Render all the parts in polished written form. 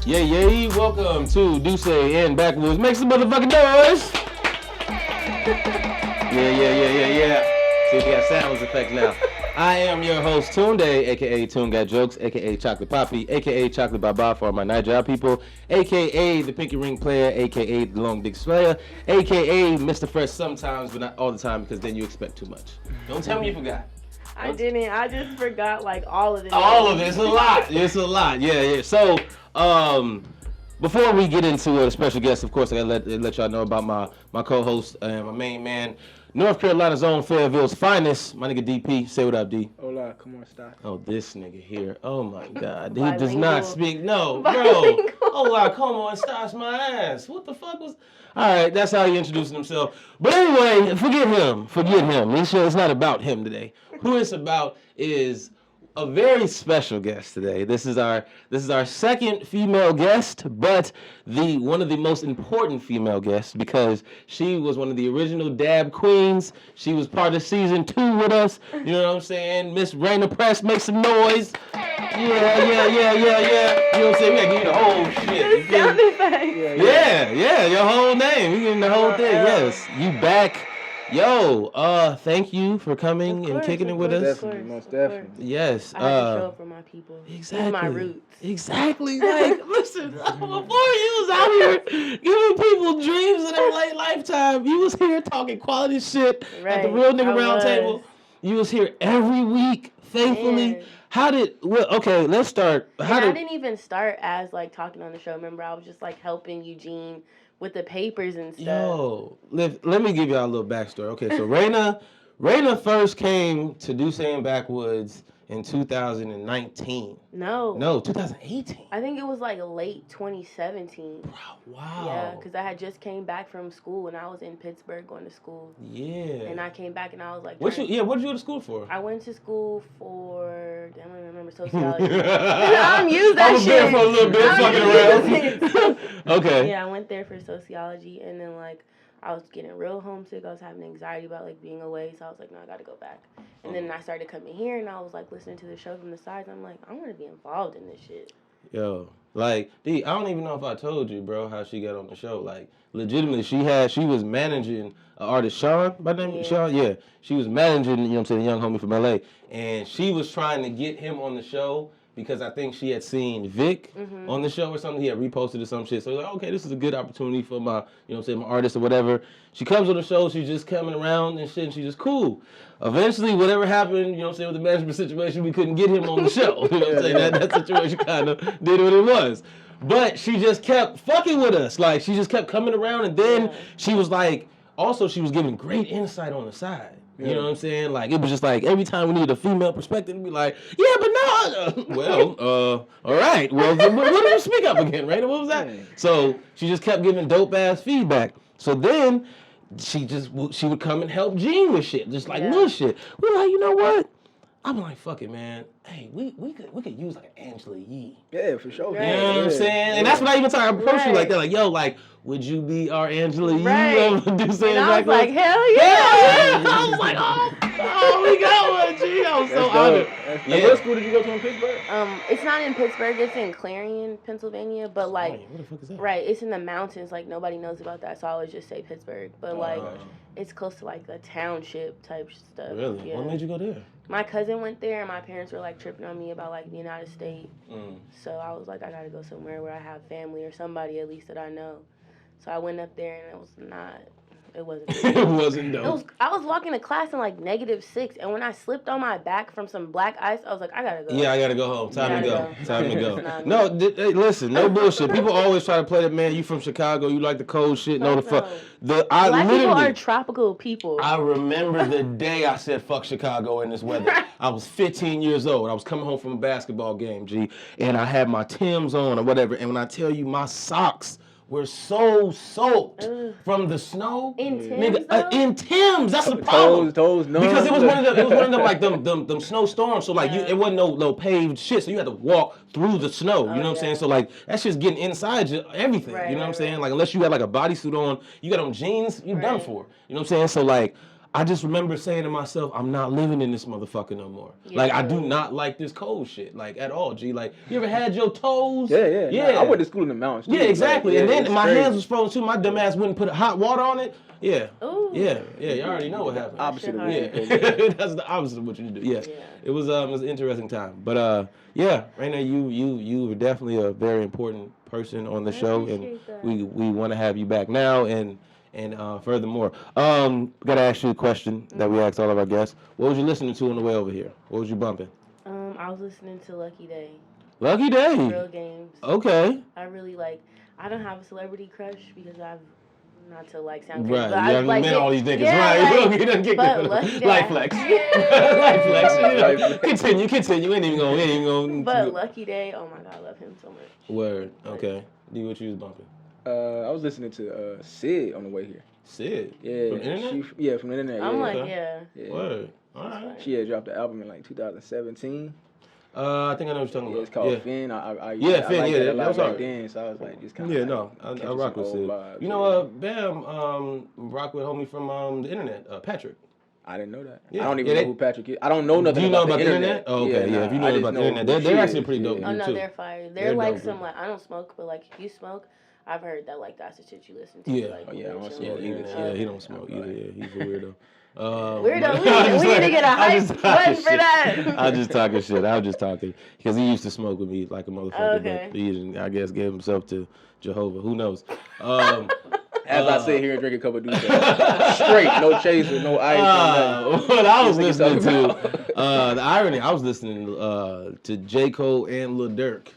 Yeah, welcome to Dussé and Backwoods. Make some motherfucking noise! Yeah. See, we got sounds effects now. I am your host, Tunde, aka TunGotJokes, aka Chocolate Papí, aka Chocolate Baba for my night job people, aka the Pinky Ring Player, aka the Long Dick Slayer, aka Mr. Fresh sometimes, but not all the time, because then you expect too much. Don't tell me you forgot. I didn't. I just forgot like all of it. All of it. It's a lot. It's a lot. Yeah. So, before we get into a special guest, of course, I gotta let y'all know about my co-host and my main man, North Carolina's own Fayetteville's finest, my nigga DP. Say what up, D. Hola, come on, stop. Oh, this nigga here. Oh my God, he does not speak. No, bro. Hola, come on, stop my ass. What the fuck was? All right, that's how he introduced himself. But anyway, forget him. It's not about him today. Who it's about is a very special guest today. This is our second female guest, but one of the most important female guests because she was one of the original DAB queens. She was part of season 2 with us. You know what I'm saying? Miss Reyna Press, make some noise. Yeah. You know what I'm saying? We gotta give you the whole shit. Sound effect. Yeah, your whole name. We getting the whole thing. Yes, you back. Yo, thank you for coming and kicking it with us. Most definitely. Yes. I had to show up for my people. Exactly. My roots. Exactly. Like, listen, before you was out here giving people dreams in their late lifetime, you was here talking quality shit at the Real Nigga Round Table. You was here every week, faithfully. Man. Okay, let's start. I didn't even start as like talking on the show. Remember, I was just like helping Eugene with the papers and stuff. Yo, let me give y'all a little backstory. Okay, so Reyna first came to Dussé and Backwoods in 2019. No, 2018. I think it was like late 2017. Wow. Yeah, because I had just came back from school and I was in Pittsburgh going to school. Yeah. And I came back and I was like, what did you go to school for? I went to school for, I don't remember, sociology. I don't use that shit. I was there for a little bit, fucking around. Okay. Yeah, I went there for sociology and then like, I was getting real homesick. I was having anxiety about like being away, so I was like, no, I gotta go back. And then I started coming here, and I was like listening to the show from the sides. I'm like, I want to be involved in this shit. Yo, like, D, I don't even know if I told you, bro, how she got on the show. Like, legitimately, she was managing an artist, Sean, by the name Sean. Yeah, she was managing, you know what I'm saying, a young homie from LA, and she was trying to get him on the show. Because I think she had seen Vic on the show or something. He had reposted or some shit. So like, okay, this is a good opportunity for my, you know what I'm saying, my artist or whatever. She comes on the show, she's just coming around and shit, and she's just cool. Eventually, whatever happened, you know what I'm saying, with the management situation, we couldn't get him on the show. You know what I'm saying? That situation kind of did what it was. But she just kept fucking with us. Like, she just kept coming around, and then she was like, also, she was giving great insight on the side. You know what I'm saying? Like, it was just like, every time we needed a female perspective, it'd be like, yeah, but no. Well, all right. Well, what did you speak up again, right? What was that? So she just kept giving dope-ass feedback. So then she would come and help Gene with shit, just like little shit. We're like, you know what? I'm like, fuck it, man. Hey, we could use like an Angela Yee. Yeah, for sure. You know what I'm saying? And that's what I even started approaching you like that. Like, yo, like, would you be our Angela Yee? And I was like, hell yeah. I was like, oh, we got one, G. I was so honored. What school did you go to in Pittsburgh? It's not in Pittsburgh. It's in Clarion, Pennsylvania. But like, what the fuck is that? Right, it's in the mountains. Like nobody knows about that, so I always just say Pittsburgh. But like, it's close to like a township type stuff. Really? Yeah. What made you go there? My cousin went there, and my parents were like tripping on me about like being out of state. So I was like, I gotta go somewhere where I have family or somebody at least that I know. So I went up there, and it wasn't It wasn't dope. I was walking to class in like -6, and when I slipped on my back from some black ice, I was like, I gotta go. Yeah, I gotta go home. Time to go. No, hey, listen, no bullshit. People always try to play that, man, you from Chicago, you like the cold shit. No, the fuck. Black people are tropical people. I remember the day I said, fuck Chicago in this weather. I was 15 years old. I was coming home from a basketball game, G, and I had my Timbs on or whatever, and when I tell you my socks were so soaked from the snow. In Timbs, in Timbs. That's the problem. Toes, no. Because it was one of them like them snowstorms. So like it wasn't no paved shit. So you had to walk through the snow. You know what I'm saying? So like that's just getting inside you, everything. You know what I'm saying? Like unless you had like a bodysuit on, you got on jeans, you're done for. You know what I'm saying? So like I just remember saying to myself, I'm not living in this motherfucker no more. Yeah. Like, I do not like this cold shit, like, at all, G. Like, you ever had your toes? Yeah. Nah, I went to school in the mountains, too. Yeah, exactly. Like, and then my crazy. hands was frozen, too. My dumb ass wouldn't put hot water on it. Yeah. Ooh. Yeah, you already know what happened. Opposite of what yeah. That's the opposite of what you do. Yeah. It was an interesting time. But yeah, Reyna, you were definitely a very important person on the show, and we want to have you back now and furthermore. Gotta ask you a question that we asked all of our guests. What was you listening to on the way over here? What was you bumping? I was listening to Lucky Day. Lucky Day. Real Games. Okay. I really like. I don't have a celebrity crush because I've not to like sound right. But you I like met all these niggas, yeah, right? Like, you done get but Lucky Day. Life flex. Life flex. Continue. We ain't even gonna. But Lucky Day. Oh my God, I love him so much. Word. Okay. D, what you was bumping? I was listening to Sid on the way here. Sid? Yeah. From the internet? From the internet. I'm yeah. like, yeah. Word. All right. She had dropped the album in like 2017. I think I know what you're talking about. It's called Finn. I Finn. liked it a lot was back hard. then, so I was like, just kind of. Yeah, no, I rock with Sid. Vibes, you know, Bam, rock with homie from the internet, Patrick. I didn't know that. Yeah. I don't even know who Patrick is. I don't know nothing. Do you know about the internet? Oh, okay, yeah. If you know about the internet, they're actually pretty dope. Oh no, too. they're fire. They're like some like I don't smoke, but like if you smoke, I've heard that like that's the shit you listen to. Yeah. Like, I don't smoke either. Yeah, he don't smoke either. Yeah, he's a weirdo. Weirdo. We need to get a hype button for that. I'm just talking shit. I'm just talking because he used to smoke with me like a motherfucker, okay. but he, I guess, gave himself to Jehovah. Who knows? As I sit here and drink a cup of Dussé, straight, no chaser, no ice. What I was listening to, the irony, I was listening to J. Cole and Lil Durk.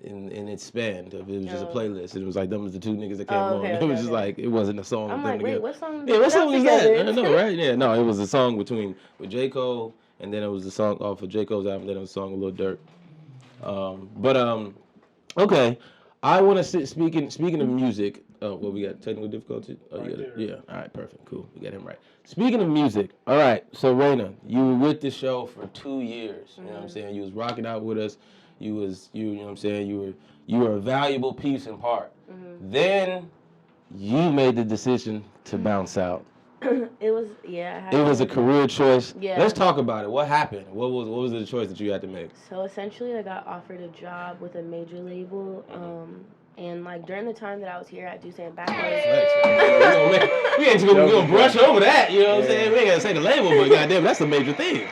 In its span, it was just a playlist, and it was like them was the two niggas that came on. It was just like it wasn't a song. I'm like, wait, what song? Yeah, what song is that? I don't know, right? Yeah, no, it was a song with J. Cole, and then it was a song off of J. Cole's album. Then it was a song with Lil Durk. Okay, I want to speaking of music. Well, we got technical difficulty. Oh, you got it. Yeah. All right. Perfect. Cool. We got him right. Speaking of music. All right. So Reyna, you were with the show for 2 years. You know what I'm saying? You was rocking out with us. You know what I'm saying? You were a valuable piece and part. Mm-hmm. Then you made the decision to bounce out. It was It was a career choice. Yeah. Let's talk about it. What happened? What was the choice that you had to make? So essentially, I got offered a job with a major label. And like during the time that I was here at Dussé and Backwoods, we ain't gonna brush over that. You know what I'm saying? We ain't gotta say the label, but goddamn, that's a major thing.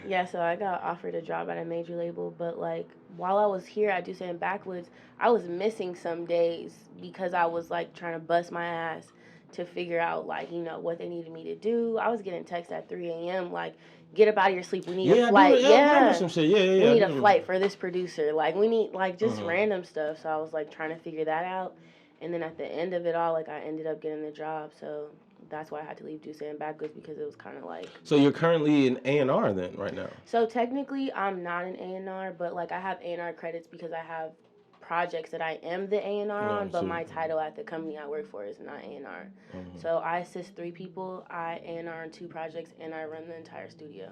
Yeah, so I got offered a job at a major label, but like while I was here at Dussé and Backwoods, I was missing some days because I was like trying to bust my ass to figure out like, you know, what they needed me to do. I was getting texts at 3 a.m. like, get up out of your sleep. We need a flight. I remember some shit. We need a flight for this producer. Like we need like just random stuff. So I was like trying to figure that out. And then at the end of it all, like I ended up getting the job. So that's why I had to leave Dussé and Backwoods because it was kind of like. So you're currently in A&R then, right now? So technically, I'm not an A&R, but like I have A&R credits because I have projects that I am the A&R on, but my title at the company I work for is not A&R. So I assist 3 people, I A&R on 2 projects, and I run the entire studio.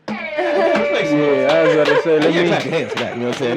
Yeah, I was about to say, let me clap your hands for that. You know what I'm saying?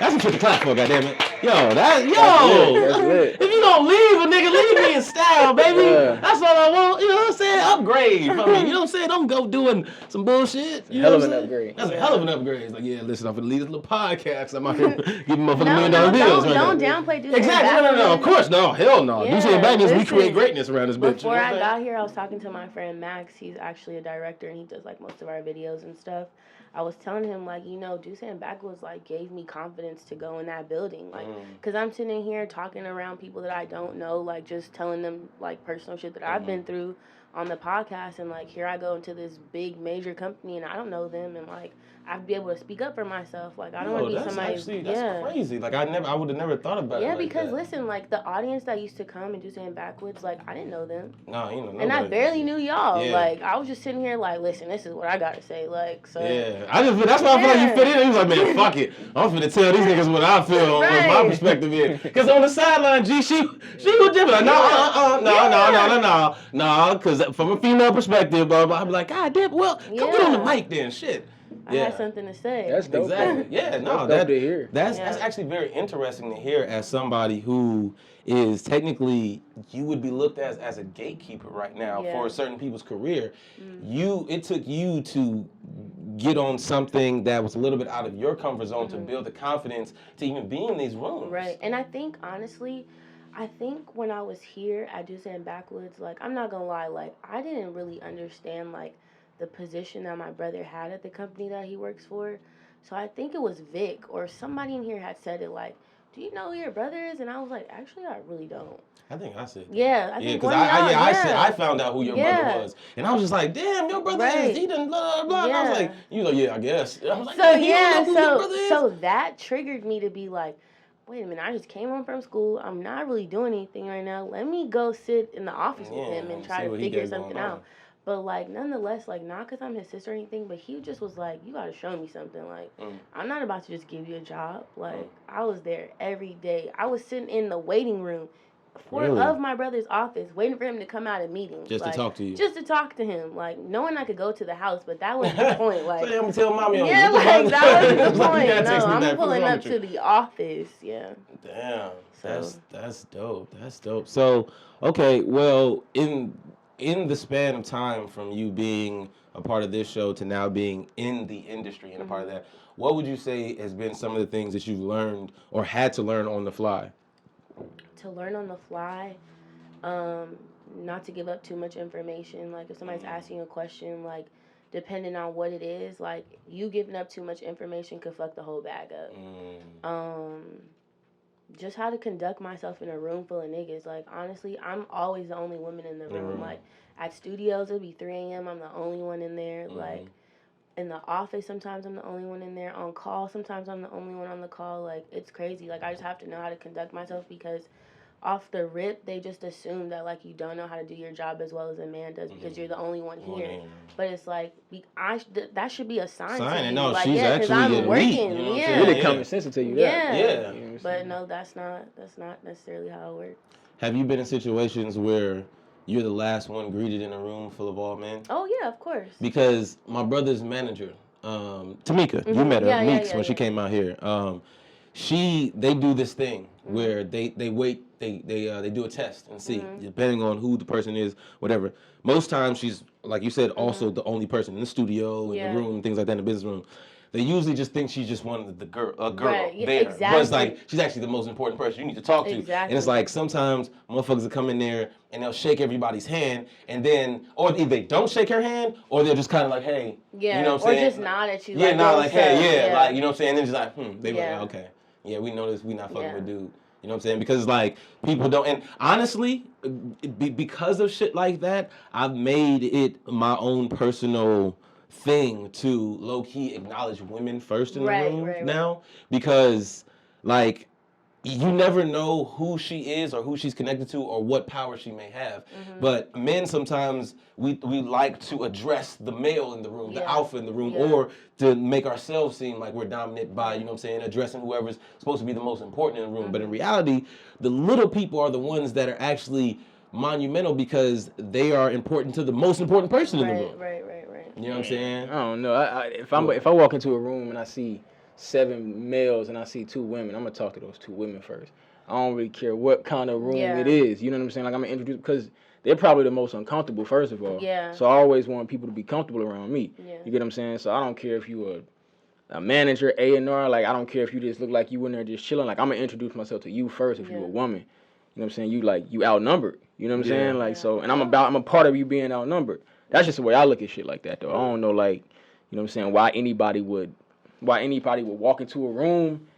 That's a shit to clap for, goddammit. That's lit. If you don't leave a nigga, leave me in style, baby. Yeah. That's all I want. You know what I'm saying? Upgrade for me. You know what I'm saying? Don't go doing some bullshit. You know hell of an upgrade. That's a hell of an upgrade. It's like, yeah, listen, I'm gonna leave this little podcast. I'm out here giving motherfucking $1 million deals. Don't downplay Dussé. Exactly. No. Of course, no. Hell no. Yeah, Dussé and Backwoods, we create greatness around this bitch. Before I got here, I was talking to my friend Max. He's actually a director, and he does like most of our videos and stuff. I was telling him, like, you know, Dussé and Backwoods, like, gave me confidence to go in that building. Like, because I'm sitting here talking around people that I don't know, like, just telling them, like, personal shit that I've been through on the podcast. And, like, here I go into this big, major company, and I don't know them. And, like, I'd be able to speak up for myself. Like, I don't want to be somebody. Actually, that's crazy. Like, I would have never thought about it. Yeah, like because that. Listen, like, the audience that used to come and Dussé and Backwoods, like, I didn't know them. No, you know. And I barely knew y'all. Yeah. Like, I was just sitting here, like, listen, this is what I got to say. Like, so. Yeah. That's why I feel like you fit in. He was like, man, fuck it. I'm finna tell these niggas what I feel, what my perspective is. Because on the sideline, G, she was different. Like, no. Because from a female perspective, blah, blah, I'd be like, God damn, well, come get on the mic then, shit. I had something to say. That's dope. Exactly. Yeah, no, that's dope to hear. That's actually very interesting to hear as somebody who is technically, you would be looked at as a gatekeeper right now for certain people's career. It took you to get on something that was a little bit out of your comfort zone to build the confidence to even be in these rooms. Right, and I think honestly, when I was here at Dussé and Backwoods, like, I'm not gonna lie, like, I didn't really understand, like, the position that my brother had at the company that he works for. So I think it was Vic or somebody in here had said it, like, do you know who your brother is? And I was like, actually, I really don't. I think I said that. Yeah, I think because I found out who your brother was, and I was just like, damn, your brother is, he done blah, blah, blah. And I was like, you know, yeah, I guess. And I was like, so you don't know who your brother is? So that triggered me to be like, wait a minute, I just came home from school. I'm not really doing anything right now. Let me go sit in the office with him and try to figure something out. But, like, nonetheless, like, not because I'm his sister or anything, but he just was like, you got to show me something. Like, I'm not about to just give you a job. Like, I was there every day. I was sitting in the waiting room of my brother's office, waiting for him to come out of meetings. Just to talk to you. Just to talk to him. Like, knowing I could go to the house, but that wasn't the point. Like, so I'm going to tell mommy on you. Yeah, like, that wasn't the point. No, I'm pulling up to the office. Yeah. Damn. That's dope. That's dope. So, okay, well, in the span of time from you being a part of this show to now being in the industry and a part of that, what would you say has been some of the things that you've learned or had to learn on the fly? To learn on the fly, not to give up too much information. Like, if somebody's asking you a question, like, depending on what it is, like, you giving up too much information could fuck the whole bag up. Just how to conduct myself in a room full of niggas. Like, honestly, I'm always the only woman in the room. Like, at studios, it'll be 3 a.m. I'm the only one in there. Like, in the office, sometimes I'm the only one in there. On call, sometimes I'm the only one on the call. Like, it's crazy. Like, I just have to know how to conduct myself because off the rip, they just assume that, like, you don't know how to do your job as well as a man does because you're the only one here. But it's like, that should be a sign to you. No, like, she's because actually I'm working. You know yeah. Really common sense to tell you that. Yeah. You know but no, that's not necessarily how it works. Have you been in situations where you're the last one greeted in a room full of all men? Oh, yeah, of course. Because my brother's manager, Tamika, you met her, Meeks, when she came out here. They do this thing where they do a test and see, depending on who the person is, whatever. Most times she's, like you said, also the only person in the studio, in the room, things like that, in the business room. They usually just think she's just one of the girl there. Exactly. But it's like, she's actually the most important person you need to talk to. And it's like, sometimes motherfuckers will come in there and they'll shake everybody's hand, and then, or either they don't shake her hand, or they're just kind of like, hey, you know what I'm saying? Or just nod at you. Yeah, like, nod like, hey, like, you know what I'm saying? And then just like, they like, okay. Yeah, we know this, we not fucking with dude. You know what I'm saying? Because, like, people don't, and honestly, because of shit like that, I've made it my own personal thing to low-key acknowledge women first in the room now. Because, like, you never know who she is or who she's connected to or what power she may have. But men sometimes, we like to address the male in the room, the alpha in the room, or to make ourselves seem like we're dominant by, you know what I'm saying, addressing whoever's supposed to be the most important in the room. But in reality, the little people are the ones that are actually monumental because they are important to the most important person in the room. Right. You know what I'm saying? I don't know. If I walk into a room and I see 7 males and I see 2 women, I'm gonna talk to those 2 women first. I don't really care what kind of room it is. You know what I'm saying? Like, I'm gonna introduce, because they're probably the most uncomfortable, first of all. Yeah. So I always want people to be comfortable around me. Yeah. You get what I'm saying? So I don't care if you a manager, A&R, like, I don't care if you just look like you in there just chilling. Like, I'm gonna introduce myself to you first if you're a woman. You know what I'm saying? You outnumbered. You know what I'm saying? Like, so, and I'm a part of you being outnumbered. That's just the way I look at shit like that, though. I don't know, like, you know what I'm saying, why anybody would walk into a room,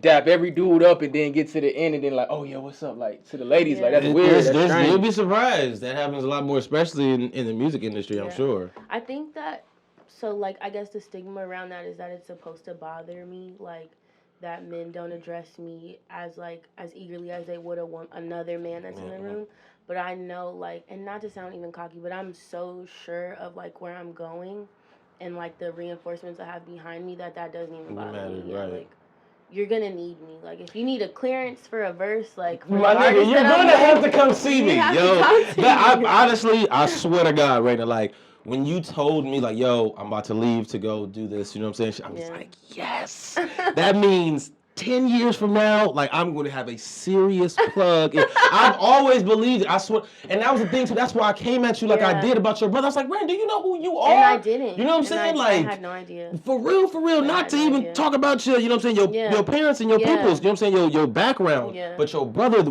dap every dude up, and then get to the end and then like, oh yeah, what's up? Like, to the ladies, like, that's weird. That's strange. You'll be surprised. That happens a lot more, especially in the music industry, I'm sure. I think that, so, like, I guess the stigma around that is that it's supposed to bother me, like, that men don't address me as eagerly as they would another man that's in the room. But I know, like, and not to sound even cocky, but I'm so sure of, like, where I'm going and, like, the reinforcements I have behind me that doesn't even bother me. Yeah, like, you're going to need me. Like, if you need a clearance for a verse, like, my nigga, you're going to have to come see me, yo. Honestly, I swear to God, Reyna, like, when you told me like, yo, I'm about to leave to go do this, you know what I'm saying? I'm just Yeah. like, yes. That means 10 years from now, like I'm going to have a serious plug. And I've always believed it. I swear. And that was the thing too. That's why I came at you like I did about your brother. I was like, Ren, do you know who you are? And I didn't. You know what I'm saying? I Like, had no idea. For real. Not to even talk about your, you know what I'm saying, your parents and your peoples, you know what I'm saying, your background. Yeah. But your brother,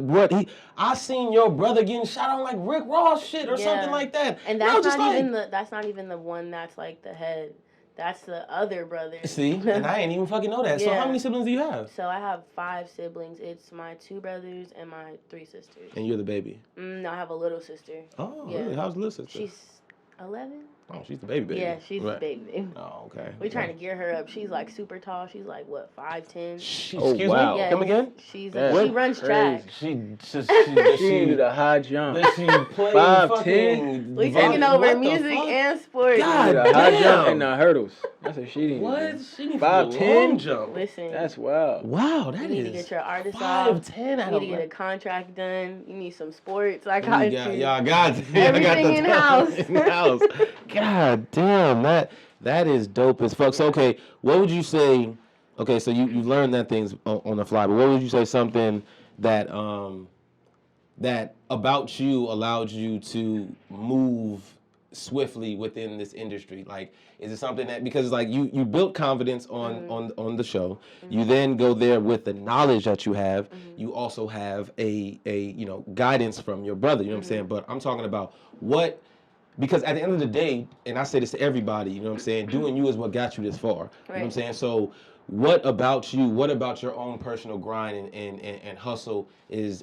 I seen your brother getting shot on like Rick Ross shit or something like that. And that's not even the one that's like the head. That's the other brother. See, and I ain't even fucking know that. So how many siblings do you have? So I have 5 siblings. It's my 2 brothers and my 3 sisters. And you're the baby? No, I have a little sister. Oh, really? How's the little sister? She's 11. Oh, she's the baby. Yeah, she's the baby. Oh, okay. We're trying to gear her up. She's like super tall. She's like what, 5'10". Excuse me. Yes. Come again? She runs track. She did a high jump. Does she play 5'10"? We taking over music and sports. God, a high jump and the hurdles. That's what she did. What? She needs 5'10" jump. Listen. That's wild. Wow, that you need is. to get your artist 5'10". You need to get a contract done. You need some sports. I got you. Y'all got everything in house. In house. God damn, that is dope as fuck. So okay, what would you say? Okay, so you learned that things on the fly, but what would you say something that that about you allowed you to move swiftly within this industry? Like, is it something that, because like you built confidence on the show, you then go there with the knowledge that you have, you also have a you know, guidance from your brother, you know what I'm saying? But I'm talking about what, because at the end of the day, and I say this to everybody, you know what I'm saying, doing you is what got you this far. You know what I'm saying? So what about you, what about your own personal grind and hustle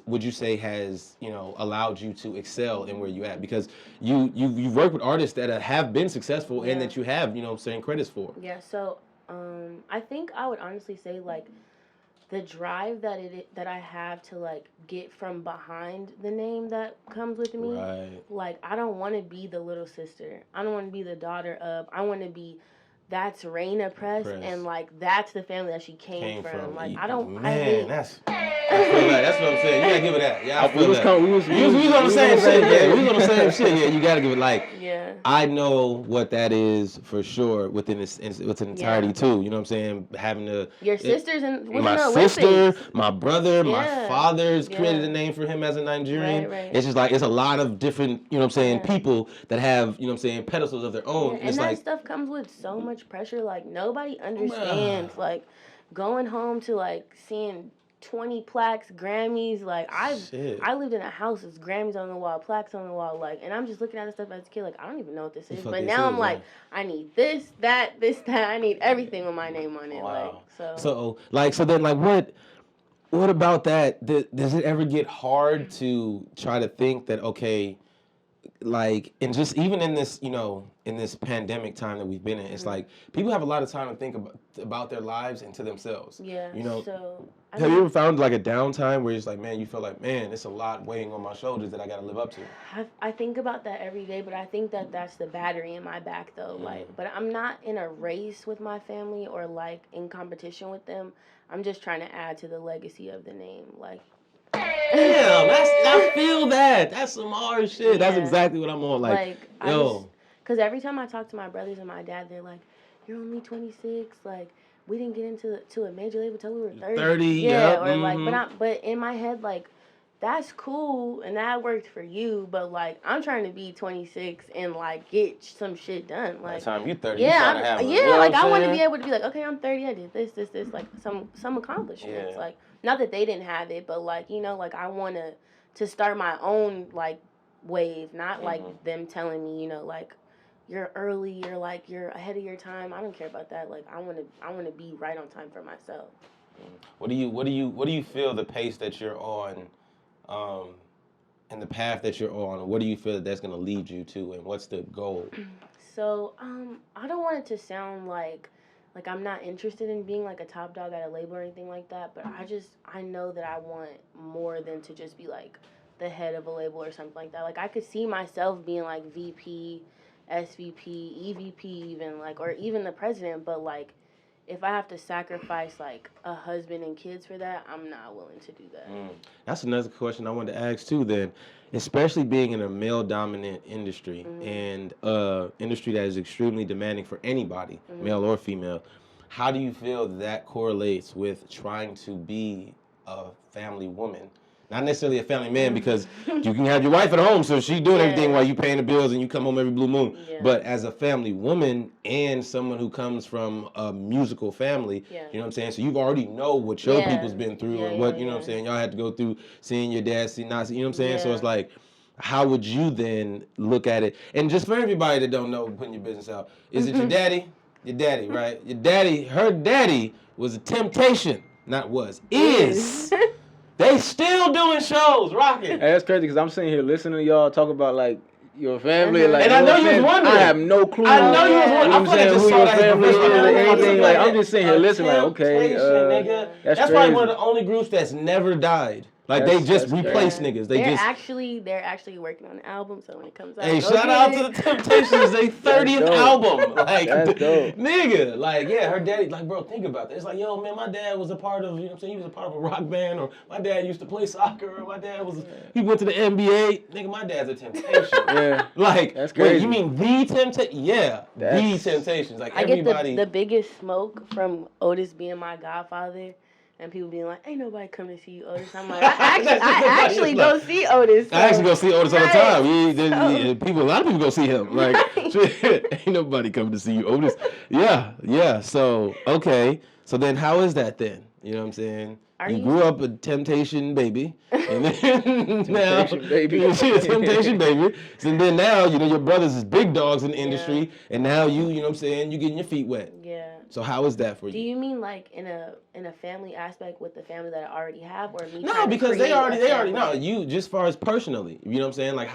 would you say has, you know, allowed you to excel in where you at? Because you've worked with artists that have been successful and that you have, you know what I'm saying, credits for. Yeah, so I think I would honestly say like the drive that I have to like get from behind the name that comes with me. Right. Like I don't want to be the little sister. I don't want to be the daughter of. I want to be. That's Reyna Press, and like that's the family that she came from. Like I don't. Man, that's what I'm saying. You gotta give it that. Yeah, I feel that. We was on the same shit. Yeah, we was on the same shit. Yeah, you gotta give it like. Yeah. I know what that is for sure within its entirety too. You know what I'm saying? Having to. Your sisters and my sister, my brother, my father's created a name for him as a Nigerian. Right. It's just like it's a lot of different, you know what I'm saying, people that have, you know what I'm saying, pedestals of their own. And that stuff comes with so much pressure. Like nobody understands. Like going home to like seeing 20 plaques, Grammys. Like I lived in a house with Grammys on the wall, plaques on the wall. Like, and I'm just looking at this stuff as a kid. Like I don't even know what this is. But now I'm like, I need this, that. I need everything with my name on it. Wow. Like So then what about that? Does it ever get hard to try to think that, okay, like, and just even in this, you know, in this pandemic time that we've been in, it's like people have a lot of time to think about their lives and to themselves. Yeah. You know. So have you ever found like a downtime where it's like, man, you feel like, man, it's a lot weighing on my shoulders that I got to live up to? I think about that every day, but I think that's the battery in my back though. Like, but I'm not in a race with my family or like in competition with them. I'm just trying to add to the legacy of the name. Like. Damn, I feel that. That's some hard shit. Yeah. That's exactly what I'm on. Like yo. Because every time I talk to my brothers and my dad, they're like, you're only 26. Like, we didn't get into a major label until we were 30. 30, yeah. Or like, but in my head, like, that's cool and that worked for you. But like, I'm trying to be 26 and like get some shit done. Like, by the time you 30, yeah, you have like I want to be able to be like, okay, I'm 30. I did this, like some accomplishments. Yeah. Like, not that they didn't have it, but like, you know, like I want to start my own like wave, not like them telling me, you know, like you're early, you're ahead of your time. I don't care about that. Like I want to be right on time for myself. What do you feel the pace that you're on, and the path that you're on? What do you feel that's going to lead you to, and what's the goal? So I don't want it to sound like I'm not interested in being like a top dog at a label or anything like that, but I know that I want more than to just be like the head of a label or something like that. Like I could see myself being like VP, SVP, EVP even, like, or even the president, but like if I have to sacrifice like a husband and kids for that, I'm not willing to do that. That's another question I wanted to ask too. Then, especially being in a male-dominant industry and industry that is extremely demanding for anybody, male or female, how do you feel that correlates with trying to be a family woman? Not necessarily a family man, because you can have your wife at home, so she's doing everything while you paying the bills and you come home every blue moon. Yeah. But as a family woman and someone who comes from a musical family, you know what I'm saying? So you already know what your people's been through and what, you know what I'm saying, y'all had to go through seeing your dad, you know what I'm saying? So it's like, how would you then look at it? And just for everybody that don't know, putting your business out, is it your daddy? Your daddy, right? Your daddy, her daddy was a temptation. Not was, is. They still doing shows, rocking. Hey, that's crazy because I'm sitting here listening to y'all talk about like your family, like, and I know you was wondering. I have no clue. I know you was wondering. I'm saying who your family is or anything. Like, I'm just sitting here listening, like, okay, that's probably one of the only groups that's never died. Like, they just replace niggas. They're actually working on an album, so when it comes out, hey, shout out to the Temptations, they 30th album. Like, nigga, like, yeah, her daddy, like, bro, think about that. It's like, yo, man, my dad was a part of, you know what I'm saying, he was a part of a rock band, or my dad used to play soccer, or my dad was, he went to the NBA. Nigga, my dad's a Temptation. Like, that's crazy. Wait, you mean the Temptation? Yeah, the Temptations. Like, everybody. I get the biggest smoke from Otis being my godfather. And people being like, ain't nobody come to see you, Otis. I'm like, I actually go see Otis. So. I actually go see Otis all the time. A lot of people go see him. Like, ain't nobody coming to see you, Otis. Yeah. So, okay. So then how is that then? You know what I'm saying? You grew up a Temptation baby. And then now, Temptation baby. So then now, you know, your brothers is big dogs in the industry. And now you know what I'm saying, you getting your feet wet. Yeah. So how is that for you? Do you mean like in a family aspect with the family that I already have, or me? No, because they already know you. Just far as personally, you know what I'm saying. Like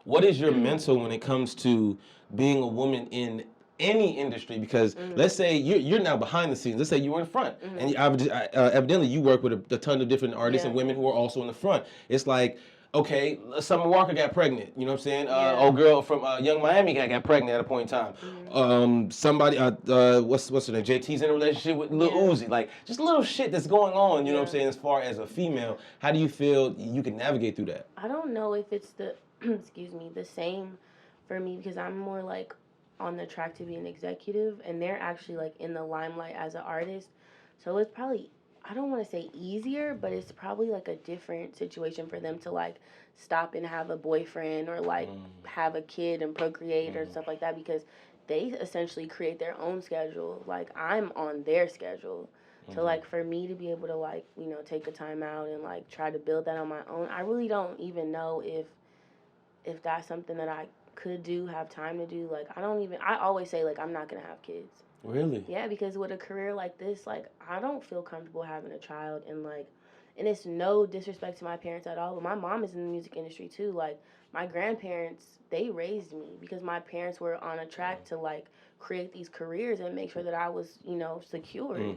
what is your mental when it comes to being a woman in any industry? Because let's say you're now behind the scenes. Let's say you were in front, and evidently you work with a ton of different artists and women who are also in the front. It's like, okay, Summer Walker got pregnant. You know what I'm saying? Old girl from Young Miami got pregnant at a point in time. Somebody, what's her name? JT's in a relationship with Lil Uzi. Like, just little shit that's going on, you know what I'm saying, as far as a female. How do you feel you can navigate through that? I don't know if it's the, the same for me, because I'm more like on the track to be an executive, and they're actually like in the limelight as an artist. So it's probably, I don't want to say easier, but it's probably like a different situation for them to like stop and have a boyfriend or like have a kid and procreate or stuff like that, because they essentially create their own schedule. Like, I'm on their schedule. So like for me to be able to like, you know, take a time out and like try to build that on my own, I really don't even know if that's something that I could do, have time to do. Like, I always say like I'm not going to have kids. Really? Yeah, because with a career like this, like, I don't feel comfortable having a child, and it's no disrespect to my parents at all, but my mom is in the music industry too. Like, my grandparents, they raised me because my parents were on a track to like create these careers and make sure that I was, you know, secure.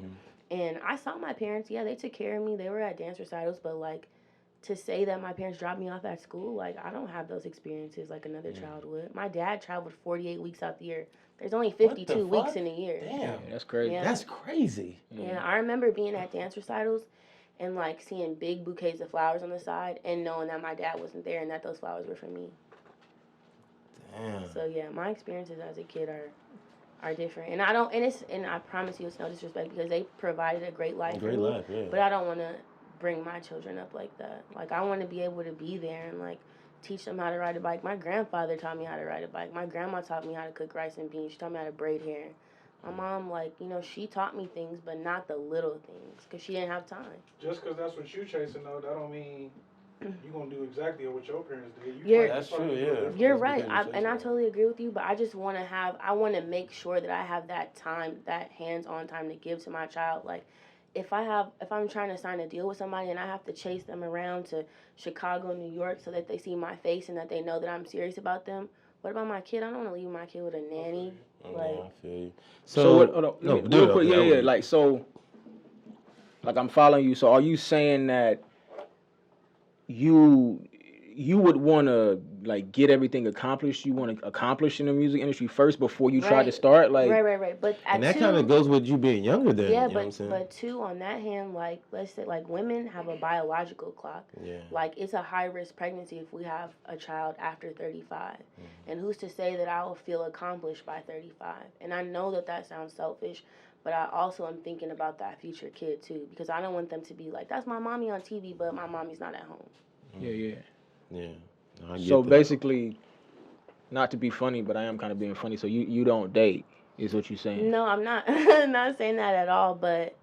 And I saw my parents, they took care of me. They were at dance recitals, but like, to say that my parents dropped me off at school, like, I don't have those experiences like another child would. My dad traveled 48 weeks out the year. There's only 52 weeks in a year. Damn, that's crazy. Yeah. That's crazy. Yeah, I remember being at dance recitals and like seeing big bouquets of flowers on the side and knowing that my dad wasn't there and that those flowers were for me. Damn. So yeah, my experiences as a kid are different, and I promise you it's no disrespect, because they provided a great life for me. Yeah. But I don't want to bring my children up like that. Like, I want to be able to be there and like teach them how to ride a bike. My grandfather taught me how to ride a bike. My grandma taught me how to cook rice and beans. She taught me how to braid hair. My mom, like, you know, she taught me things, but not the little things, because she didn't have time. Just because that's what you chasing, though, that don't mean you're going to do exactly what your parents did. That's true, yeah. You're right, and I totally agree with you, but I just want to make sure that I have that time, that hands-on time to give to my child. Like, if I'm trying to sign a deal with somebody and I have to chase them around to Chicago, New York, so that they see my face and that they know that I'm serious about them, what about my kid? I don't want to leave my kid with a nanny. I feel you. So real quick, like, so, like, I'm following you. So are you saying that you you would want to like get everything accomplished you want to accomplish in the music industry first before you try to start, like right. But and that kind of goes with you being younger then. Yeah, you know what I'm saying? but too, on that hand, like let's say like women have a biological clock. Yeah. Like it's a high risk pregnancy if we have a child after 35, and who's to say that I will feel accomplished by 35? And I know that sounds selfish, but I also am thinking about that future kid too, because I don't want them to be like, that's my mommy on TV, but my mommy's not at home. Yeah. No, So basically, not to be funny, but I am kind of being funny. So you don't date, is what you're saying? No, I'm not. Not saying that at all. But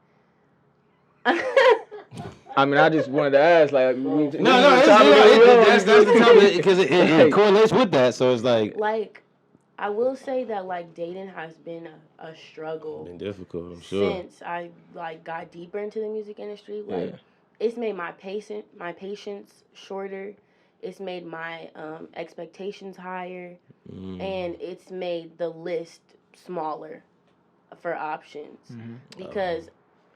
I mean, I just wanted to ask, like, that's the topic because it correlates with that. So it's like I will say that like dating has been a struggle. Been difficult, I'm sure. Since I like got deeper into the music industry, like it's made my patience shorter. It's made my expectations higher, and it's made the list smaller for options because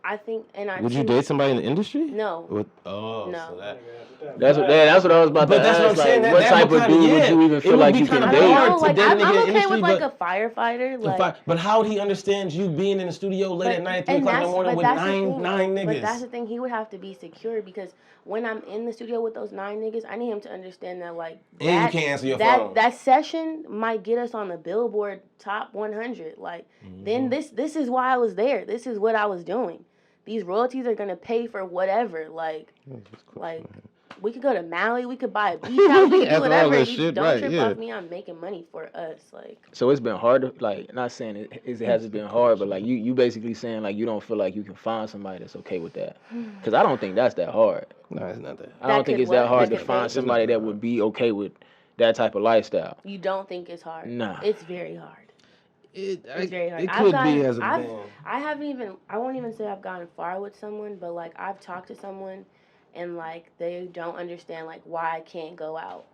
I think. And I would you date somebody in the industry? No. No. So that's what I was about to ask. That's what I'm saying. Like, what type of dude would you even feel like you can date? I'm okay with like a firefighter. Like, but how would he understand you being in the studio late at night, 3 o'clock in the morning with nine niggas? But that's the thing. He would have to be secure because when I'm in the studio with those 9 niggas, I need him to understand that like and you can't answer your phone. That session might get us on the Billboard top 100. Like then this is why I was there. This is what I was doing. These royalties are gonna pay for whatever. Like we could go to Maui. We could buy a beach house. We could do whatever. Don't trip off me. I'm making money for us. Like. So it's been hard. Like, not saying it hasn't been hard, but like you basically saying like you don't feel like you can find somebody that's okay with that. Because I don't think that's that hard. No, it's not that. I don't think it's that hard to find somebody that would be okay with that type of lifestyle. You don't think it's hard? Nah. It's very hard. It's very hard. It could be as a man. I won't even say I've gotten far with someone, but like I've talked to someone and like they don't understand like why I can't go out.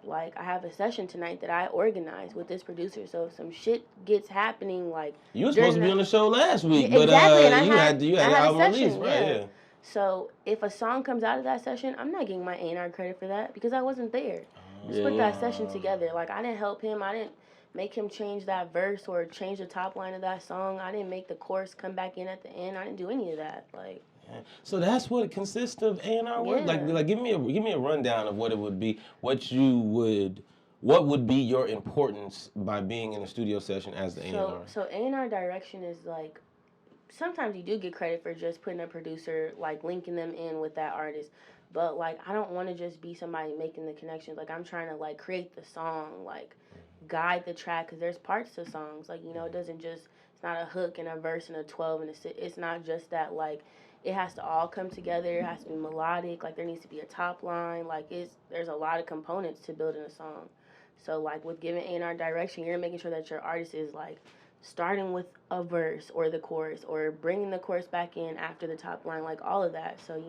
Like I have a session tonight that I organized with this producer, so if some shit gets happening, like you were supposed to be on the show last week, but exactly, you had an album release, right? Yeah. So if a song comes out of that session, I'm not getting my A&R credit for that because I wasn't there. Just put that session together. Like I didn't help him. I didn't make him change that verse or change the top line of that song. I didn't make the chorus come back in at the end. I didn't do any of that. Like. So that's what it consists of A&R work. Like give me a rundown of what it would be. What would be your importance by being in a studio session as the A&R? So A&R direction is like sometimes you do get credit for just putting a producer like linking them in with that artist. But like I don't want to just be somebody making the connections. Like I'm trying to like create the song, like guide the track because there's parts to songs. Like it doesn't just it's not a hook and a verse and a 12 and a it's not just that like. It has to all come together. It has to be melodic. Like there needs to be a top line. Like there's a lot of components to building a song. So like with giving A&R direction, you're making sure that your artist is like starting with a verse or the chorus or bringing the chorus back in after the top line. Like all of that. So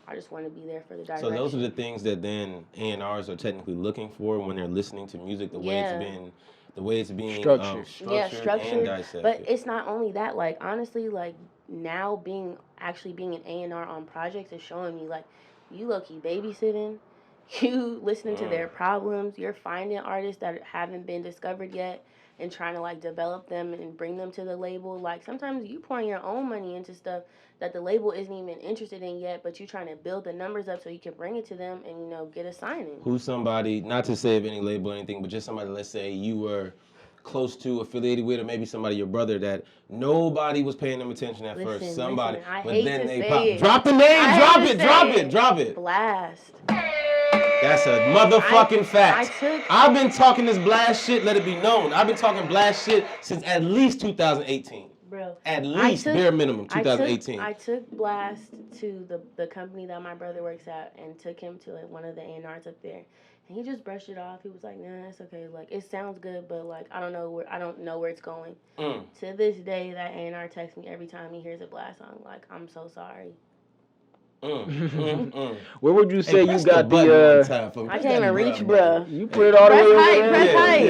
I just want to be there for the direction. So those are the things that then A&Rs are technically looking for when they're listening to music. The way it's being structured and dissected. But it's not only that. Like honestly, like now being an A&R on projects is showing me like you low-key babysitting, you listening to their problems, you're finding artists that haven't been discovered yet and trying to like develop them and bring them to the label. Like sometimes you pouring your own money into stuff that the label isn't even interested in yet, but you're trying to build the numbers up so you can bring it to them and get a signing. Who's somebody, not to say of any label or anything, but just somebody, let's say you were close to, affiliated with, or maybe somebody, your brother, that nobody was paying them attention at first. Somebody, but then they pop. Drop the name, drop it. Blast. That's a motherfucking fact. I've been talking this blast shit, let it be known. I've been talking blast shit since at least 2018. Bro. At least, bare minimum, 2018. I took Blast to the company that my brother works at and took him to like one of the A&Rs up there. And he just brushed it off. He was like, nah, it's okay. Like, it sounds good, but like, I don't know where it's going. To this day, that A&R texts me every time he hears a Blast song. Like, I'm so sorry. Where would you say you got the? I can't even reach, bruh. You put it all the way over there. Press height.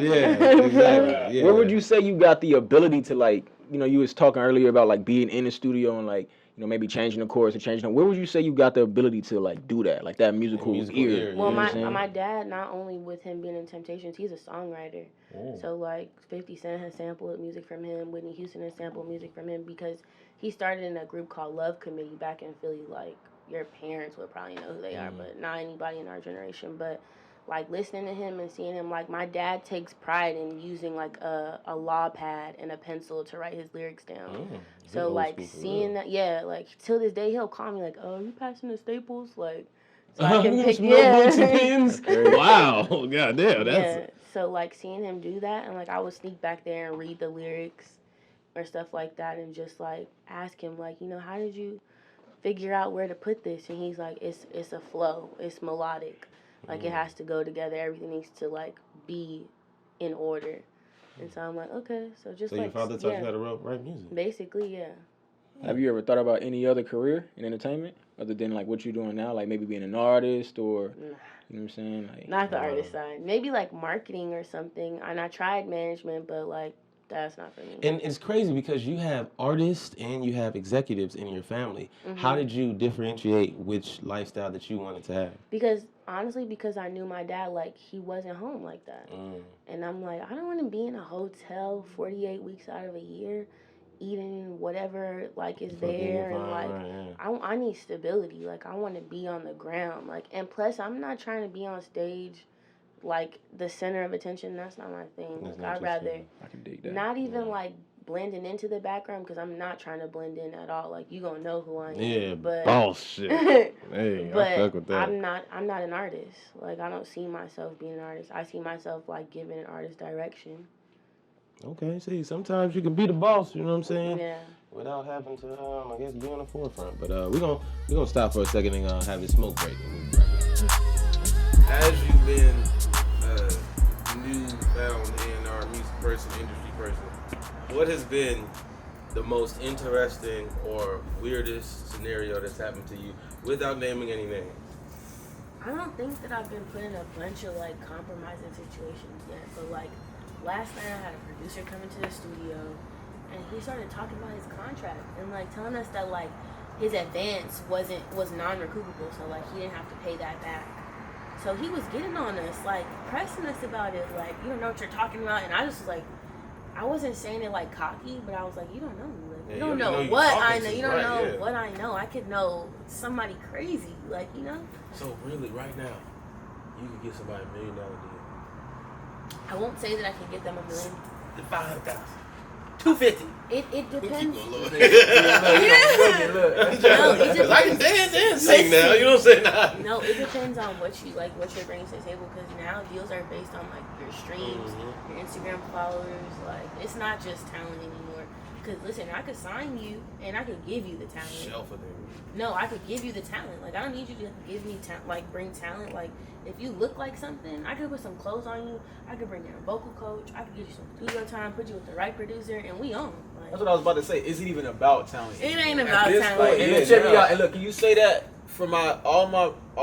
Yeah, exactly. Yeah. Where would you say you got the ability to like you know, you was talking earlier about like being in the studio and like, you know, maybe changing the chords or changing them. Where would you say you got the ability to like do that, like that musical ear? Well, you know my dad, not only with him being in Temptations, he's a songwriter. So like 50 Cent has sampled music from him. Whitney Houston has sampled music from him because he started in a group called Love Committee back in Philly. Like your parents would probably know who they are, but not anybody in our generation. But like listening to him and seeing him, like my dad takes pride in using like a law pad and a pencil to write his lyrics down. So like seeing that, yeah, like till this day he'll call me like, "Oh, you passing the Staples?" Like, so I can pick notebooks and pens. Wow, goddamn, that's. Yeah. So like seeing him do that, and like I would sneak back there and read the lyrics or stuff like that, and just like ask him like, you know, how did you figure out where to put this? And he's like, it's a flow, it's melodic. Like, it has to go together. Everything needs to, like, be in order. And so I'm like, okay. So just, your father taught you how to write music? Basically, yeah. Have you ever thought about any other career in entertainment other than, like, what you're doing now? Like, maybe being an artist or, you know what I'm saying? Like, not the artist side. Maybe, like, marketing or something. And I tried management, but, like, that's not for me. And it's crazy because you have artists and you have executives in your family. How did you differentiate which lifestyle that you wanted to have? Because, honestly, because I knew my dad, like, he wasn't home like that. And I'm like, I don't want to be in a hotel 48 weeks out of a year eating whatever, like, is there. And, like, I need stability. Like, I want to be on the ground. Like, and plus, I'm not trying to be on stage like the center of attention. That's not my thing. Like, I'd rather I can dig that. not even like blending into the background, because I'm not trying to blend in at all. Like, you gonna know who I am. Yeah, but boss shit. Hey, but I fuck with that. I'm not an artist. Like, I don't see myself being an artist. I see myself like giving an artist direction. Okay, see, sometimes you can be the boss, you know what I'm saying? Yeah. Without having to, I guess, be on the forefront. But we're gonna stop for a second and have a smoke break. And we'll be right back. As you've been newfound A&R music person, industry person, what has been the most interesting or weirdest scenario that's happened to you without naming any names? I don't think that I've been put in a bunch of like compromising situations yet, but like last night I had a producer come into the studio and he started talking about his contract and like telling us that like his advance was non-recoupable, so like he didn't have to pay that back. So he was getting on us, like pressing us about it, like, you don't know what you're talking about. And I just was like, I wasn't saying it like cocky, but I was like, you don't know me. Like, you don't know what I know. You don't know what I know. I could know somebody crazy, like, you know. So really, right now, you could get somebody $1 million deal. I won't say that I can get them $1 million. 500,000. 250. It depends. Look. No, it depends. I can dance and sing now. You know what I'm saying? No, it depends on what you're bringing to the table. Because now deals are based on like your streams, your Instagram followers. Like, it's not just talent anymore. Because listen, I could sign you and I could give you the talent. Shelf of them. No, I could give you the talent. Like, I don't need you to give me bring talent. Like, if you look like something, I could put some clothes on you. I could bring in a vocal coach. I could get you some studio time, put you with the right producer, and we own. Like, that's what I was about to say. Is it even about talent? It ain't about talent. Like, and check me out. And look, can you say that for all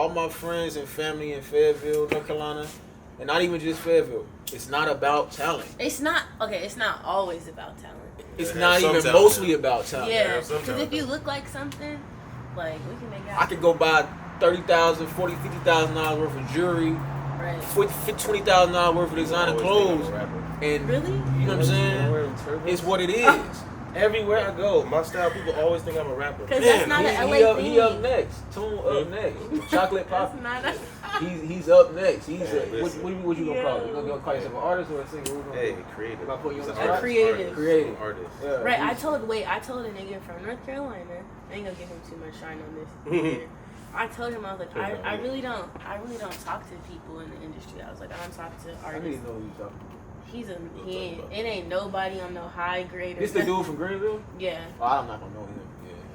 my friends and family in Fayetteville, North Carolina, and not even just Fayetteville? It's not about talent. It's not always about talent. It's not even mostly about talent. Yeah, because if you look like something, like, we can make out. I could go buy $30,000, $40,000, $50,000 worth of jewelry, right. $20,000 worth of designer clothes, and really, you know what I'm saying? It's what it is. Everywhere I go, my style, people always think I'm a rapper. Because that's not an LA thing. He up next. Tune up next. Chocolate Papí. He's up next. He's what you gonna call it? You gonna call yourself an artist or a singer? Hey, creative. Gonna put you on a creative artist. Yeah. Right. I told a nigga from North Carolina. I ain't gonna give him too much shine on this. I told him, I was like, I really don't talk to people in the industry. I was like, I don't talk to artists. I didn't know who you talking about. It ain't nobody on no high grade. This the dude from Greenville? Yeah. Oh, I'm not gonna know him.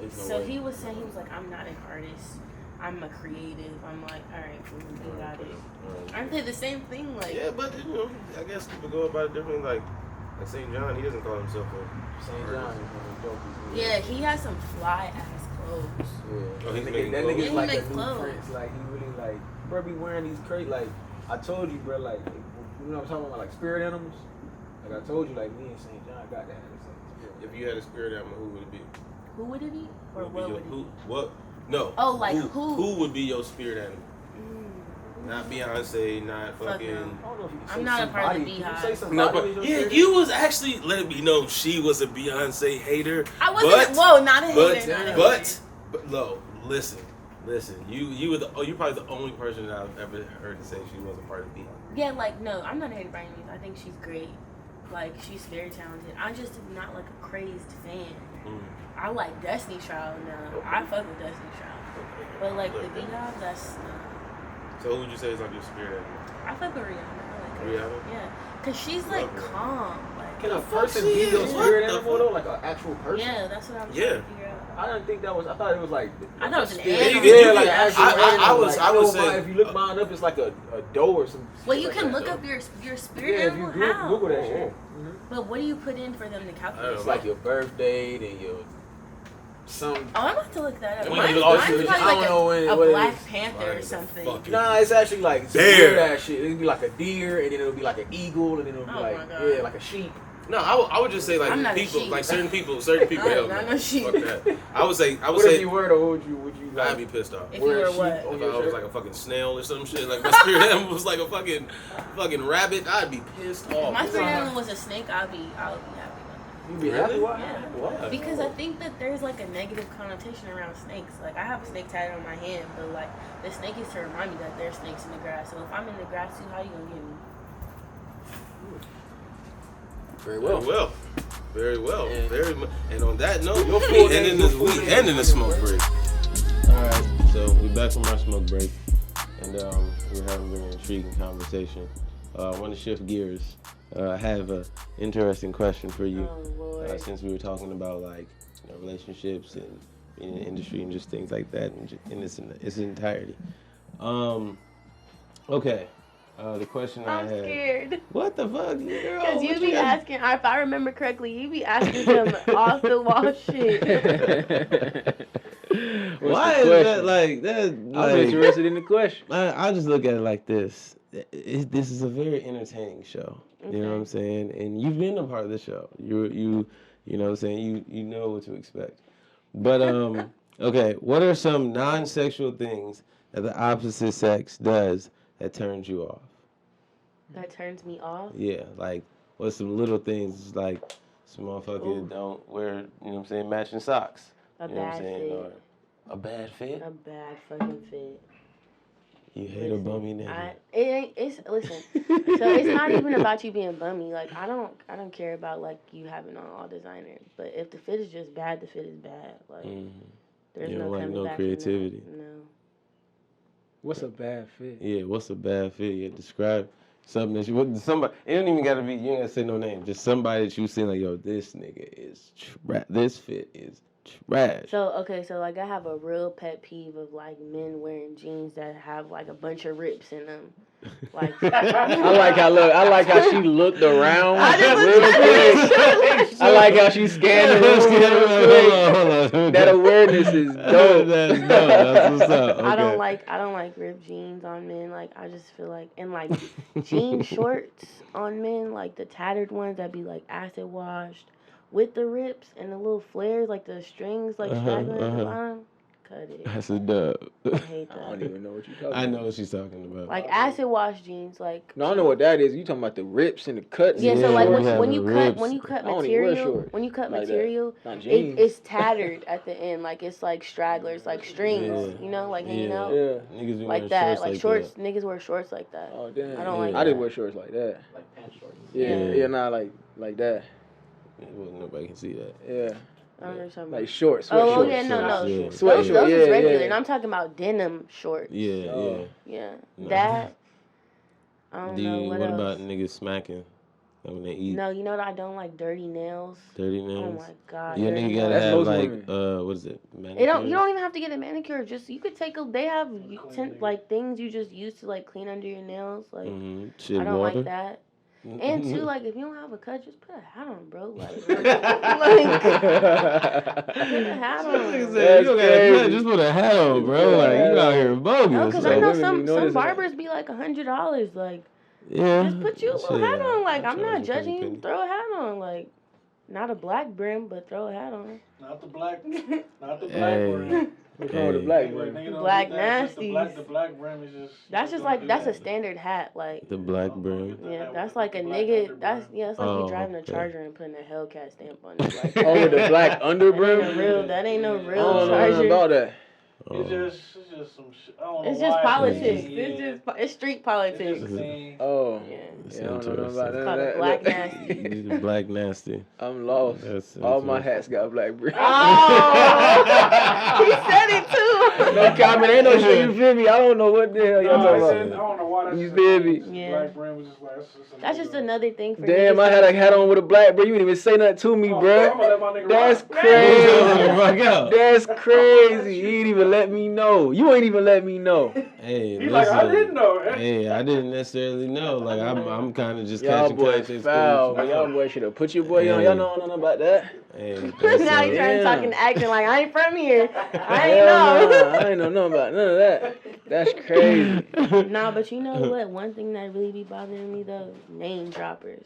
Yeah. So he was saying, he was like, I'm not an artist. I'm a creative. I'm like, all right, cool, you got it. Aren't they the same thing? Like, yeah, but you know, I guess people go about it differently. Like St. John, he doesn't call himself a St. John is one of the dopest. Yeah, he has some fly ass clothes. Yeah. Oh, that nigga's like a new clothes. Prince. Like, he really like, bro, be wearing these crazy. Like, I told you, bro. Like, you know what I'm talking about? Like spirit animals. Like I told you, like me and St. John got that. If you had a spirit animal, who would it be? Who would it be? Or Who would what be would it be? What? No. Oh, like who? Who would be your spirit animal? Not Beyonce, not Fuck fucking. no. I don't know if you can I'm say not a part of the somebody. Can you Beehive. say No, somebody? but yeah, you was actually letting me know she was a Beyonce hater. I wasn't. Whoa, not a hater. Not a hater. But no, listen. You were you're probably the only person that I've ever heard to say she wasn't part of the Beehive. Yeah, like no, I'm not a hater by any means. I think she's great. Like she's very talented. I just am not like a crazed fan. I like Destiny Child now. I fuck with Destiny Child. But like the Beehive, that's. So who would you say is like your spirit animal? I fuck with Rihanna. I like her. Rihanna? Yeah, cause she's like calm. Like Can a fuck person she be is? your What spirit the animal though? Like an actual person? yeah, that's what I was Yeah. trying to figure out. I didn't think that was. I thought it was like. I thought it was an spirit. animal. Yeah, like Yeah. actual I animal. was- Like, I was know mine, saying- if you look mine up, it's like a doe or some. Well, shit you like can that. look up your spirit Yeah, if you animal. How? Google that shit. But what do you put in for them to I calculate? don't It's like your birth date and your some. Oh, I'm about to look that up. When Mine's, you lost mine's your- probably I don't like know when- a what it Black is. Panther or something. Fucking- Nah, it's actually like some Deer. weird ass shit. It'll be like a deer, and then it'll be like an eagle, and then it'll be Oh like my God. yeah, like a sheep. No, I would just say like I'm not a people, sheep. like certain people. I am hell not no. a sheep. Fuck that. I would What say if you were though? Would you like? I'd be pissed off. If you wear a were sheep what? on If I your was shirt? like a fucking snail or some shit, like my spirit animal was like a fucking rabbit, I'd be pissed If off. my spirit animal was a snake, I'll be happy You be Really? happy? Why? Yeah. Why? because I think that there's like a negative connotation around snakes. Like I have a snake tatted on my hand, but like the snake is to remind me that there's snakes in the grass. So if I'm in the grass too, how you gonna get me? Very Well, well. very well, And- very much. And on that note, Your full we name- ending the smoke break. All right, so we're back from our smoke break, and we're having a very intriguing conversation. I want to shift gears. I have an interesting question for you. Oh Lord. Since we were talking about like relationships and being in the industry and just things like that in its entirety. Okay. The question I I'm had. scared. What the fuck, girl? Because you What be got- asking, if I remember correctly, you be asking some off the wall shit. Why is that like that? I'm Like, interested in the question. I just look at it like this. This is a very entertaining show. You know what I'm Okay. saying? And you've been a part of the show. You know what I'm saying? You know what to expect. But okay, what are some non-sexual things that the opposite sex does that turns you off? That turns me off. Yeah, like what's some little things like some motherfucker Ooh. don't wear, you know what I'm saying, matching socks. A You know what I'm bad saying? fit. Or a bad fit? A bad fucking fit. You hate a bummy nigga. Listen. So it's not even about you being bummy. Like I don't care about like you having on all designer. But if the fit is just bad, the fit is bad. Like there's You no don't like coming no back from that. creativity. No. What's a bad fit? Yeah, what's a bad fit? You describe something that you somebody. It don't even gotta be. You ain't gotta say no name. Just somebody that you see like, yo, this nigga is this fit is trash. So like I have a real pet peeve of like men wearing jeans that have like a bunch of rips in them. Like I like how she looked around I just real looked quick. I like how she scanned the room real quick. Hold on. That awareness is dope. That's dope. That's what's up. Okay. I don't like ripped jeans on men. Like I just feel like and like jean shorts on men, like the tattered ones that be like acid washed with the rips and the little flares, like the strings, like straggling at the bottom. Cut it. That's a dub. I hate I don't that. even know what you're talking about. I know what she's talking about. Like acid wash jeans, like. No, I know what that is. You talking about the rips and the cuts? Yeah, and so Yeah, like we when have you the cut rips. when you cut I don't even wear material shorts when you cut like that. material, Not jeans. it's tattered at the end, like it's like stragglers, like strings, Yeah. you know, like hanging Yeah. out. Yeah. Niggas be Like wearing that, shorts like like shorts. that. Niggas wear shorts like that. Oh damn. I don't like I didn't that. wear shorts like that. Like pants shorts. Yeah, Yeah. not like that. Well, nobody can see that. Yeah, I don't know what you're talking like about. shorts. Oh Sweatshorts. yeah, no. Yeah. Those Sweatshirt, is yeah, regular, yeah. and I'm talking about denim shorts. Yeah, Oh. Yeah, No. that. I don't know what else. about niggas smacking? Like when they eat No, you know that I don't like dirty nails. dirty Oh nails? my god. Your dirty nigga gotta nails. That's have most like women. what is it? It don't. You Manicures? don't even have to get a manicure. Just you could take a. They have like things you just use to like clean under your nails. Like Shit, I don't water. like that. And too, like if you don't have a cut, just put a hat on, bro. Like, put a hat on. You don't That's gotta crazy. just put a hat on, bro. Like you out here bogus. No, because I Like, know women some be noticing barbers be like $100. Like, yeah. just put you a little Shit, hat on. Like, I I'm charge not a judging you. penny. Throw a hat on. Like, Not a black brim, but throw a hat on. Not the black Hey. brim. What's wrong with the black Anyway, brim? nigga don't Black do that. Just nasties. The black brim is just. That's just don't like do that's a that. standard hat, like. The black brim. Yeah, that's like a Black nigga. underbrim. That's it's like you driving a okay. Charger and putting a Hellcat stamp on it. Like, Oh, with the black under that ain't brim? a real. That ain't no I real don't know nothing Charger. about that. It's just some shit. I don't know It's why just politics. Yeah. It's street It's politics. just a thing. Oh. Yeah. It's Yeah, I don't know nothing interesting. about It's called a that. black nasty. He's a black nasty. I'm lost. That's All my interesting. hats got black brim. Oh, he said it too. No comment, ain't no shit, you feel me? I don't know what the hell y'all No, talking I about. don't know why that's You just feel a me? thing. Yeah. Black brim was just like That's just another thing for Damn, niggas I to- had a hat on with a black brim. You didn't even say nothing to me, Oh, bruh. I'm gonna let my nigga That's rock. crazy. Rock out. That's crazy. You ain't even let me know. You ain't even let me know. Hey, He like, I listen. didn't know. Hey, I didn't necessarily know. Like I'm kind of just Y'all catching boys context. foul, but y'all boys should have put your boy on. Y'all know nothing about that. Hey, Now you trying to talk Yeah. and acting like I ain't from here. I Hell ain't know. nah, I ain't know nothing about none of that. That's crazy. Nah, but you know what? One thing that really be bothering me though, name droppers.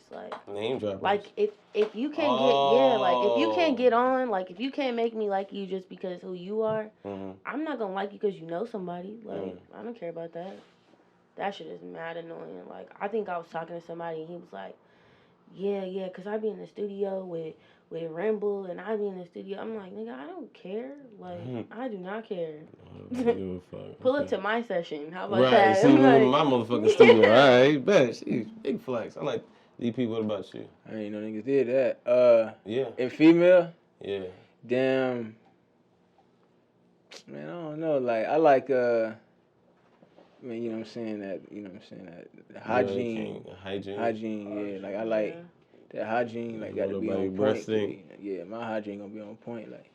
Name droppers. Like if you can't like if you can't get on, like if you can't make me like you just because who you are, I'm not gonna like you because you know somebody. Like I don't care about that. That shit is mad annoying. Like I think I was talking to somebody and he was like, yeah, cause I be in the studio with Ramble and I be in the studio. I'm like, nigga, I don't care. Like I do not care. Pull up to my session. How about right, that? see, I'm like, my motherfucking studio. All right, bet. She big flex. I like DP. What about you? I ain't know niggas did that. Yeah. And female, Yeah. damn. Man, I don't know. Like I like man, you know what I'm saying, that hygiene. Hygiene, yeah. Like I like that hygiene, like got to be on point. Yeah, my hygiene gonna be on point. Like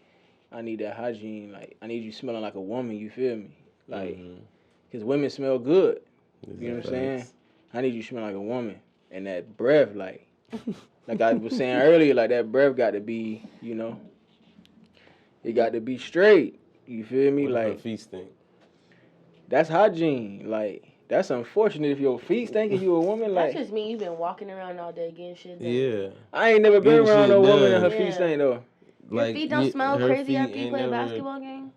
I need that hygiene. Like I need you smelling like a woman. You feel me? Like, cause women smell good. You know what I'm saying? I need you to smell like a woman. And that breath, like I was saying earlier, like that breath got to be, you know, it got to be straight. You feel me? What if like her feet stink? That's hygiene. Like that's unfortunate if your feet stink and you a woman. Like that's just me. You've been walking around all day getting shit done. Yeah. I ain't never been Getting around no shit woman and her done. feet stink though. Your feet don't smell her crazy feet after you ain't play a never- basketball game?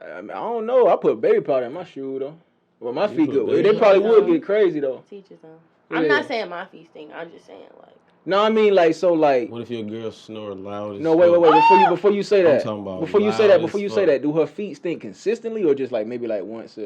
I don't know. I put baby powder in my shoe though. Well, my You feet put good. baby They probably powder? would get crazy though. Teachers though. Yeah. I'm not saying my feet stink. I'm just saying like. No, I mean like so like. What if your girl snore loud as No, wait. Before you say that. I'm talking about Before you loud say that. as Before you fuck. say that. Do her feet stink consistently or just like maybe like once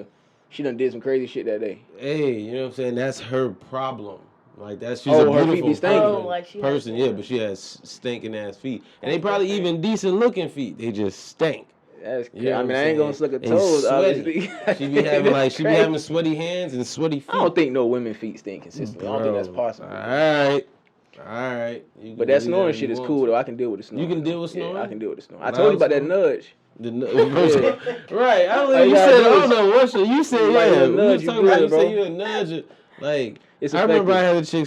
she done did some crazy shit that day? Hey, you know what I'm saying? That's her problem. Like that's she's Oh, a her feet beautiful be stinking. person, Oh, like she has- but she has stinking ass feet, and they That's probably different. even decent looking feet. They just stink. That's You crazy. know I what mean, I'm I ain't gonna saying? suck her And toes, sweaty. obviously. She be having That's she be crazy. having sweaty hands and sweaty feet. I don't think no women feet stink consistently. I don't think that's Bro, possible. All right. You can But that believe snoring if you shit is want cool to. though. I can deal with the snoring. You can deal with Yeah, snoring? I can deal with the snoring. I Loud told you about that snoring? nudge. Right. I All believe you you gotta said do I is- don't know what shit. You said Like, yeah. a We nudge, was you talking about good, you bro. said you a nudge. Like It's I remember I effective. had a chick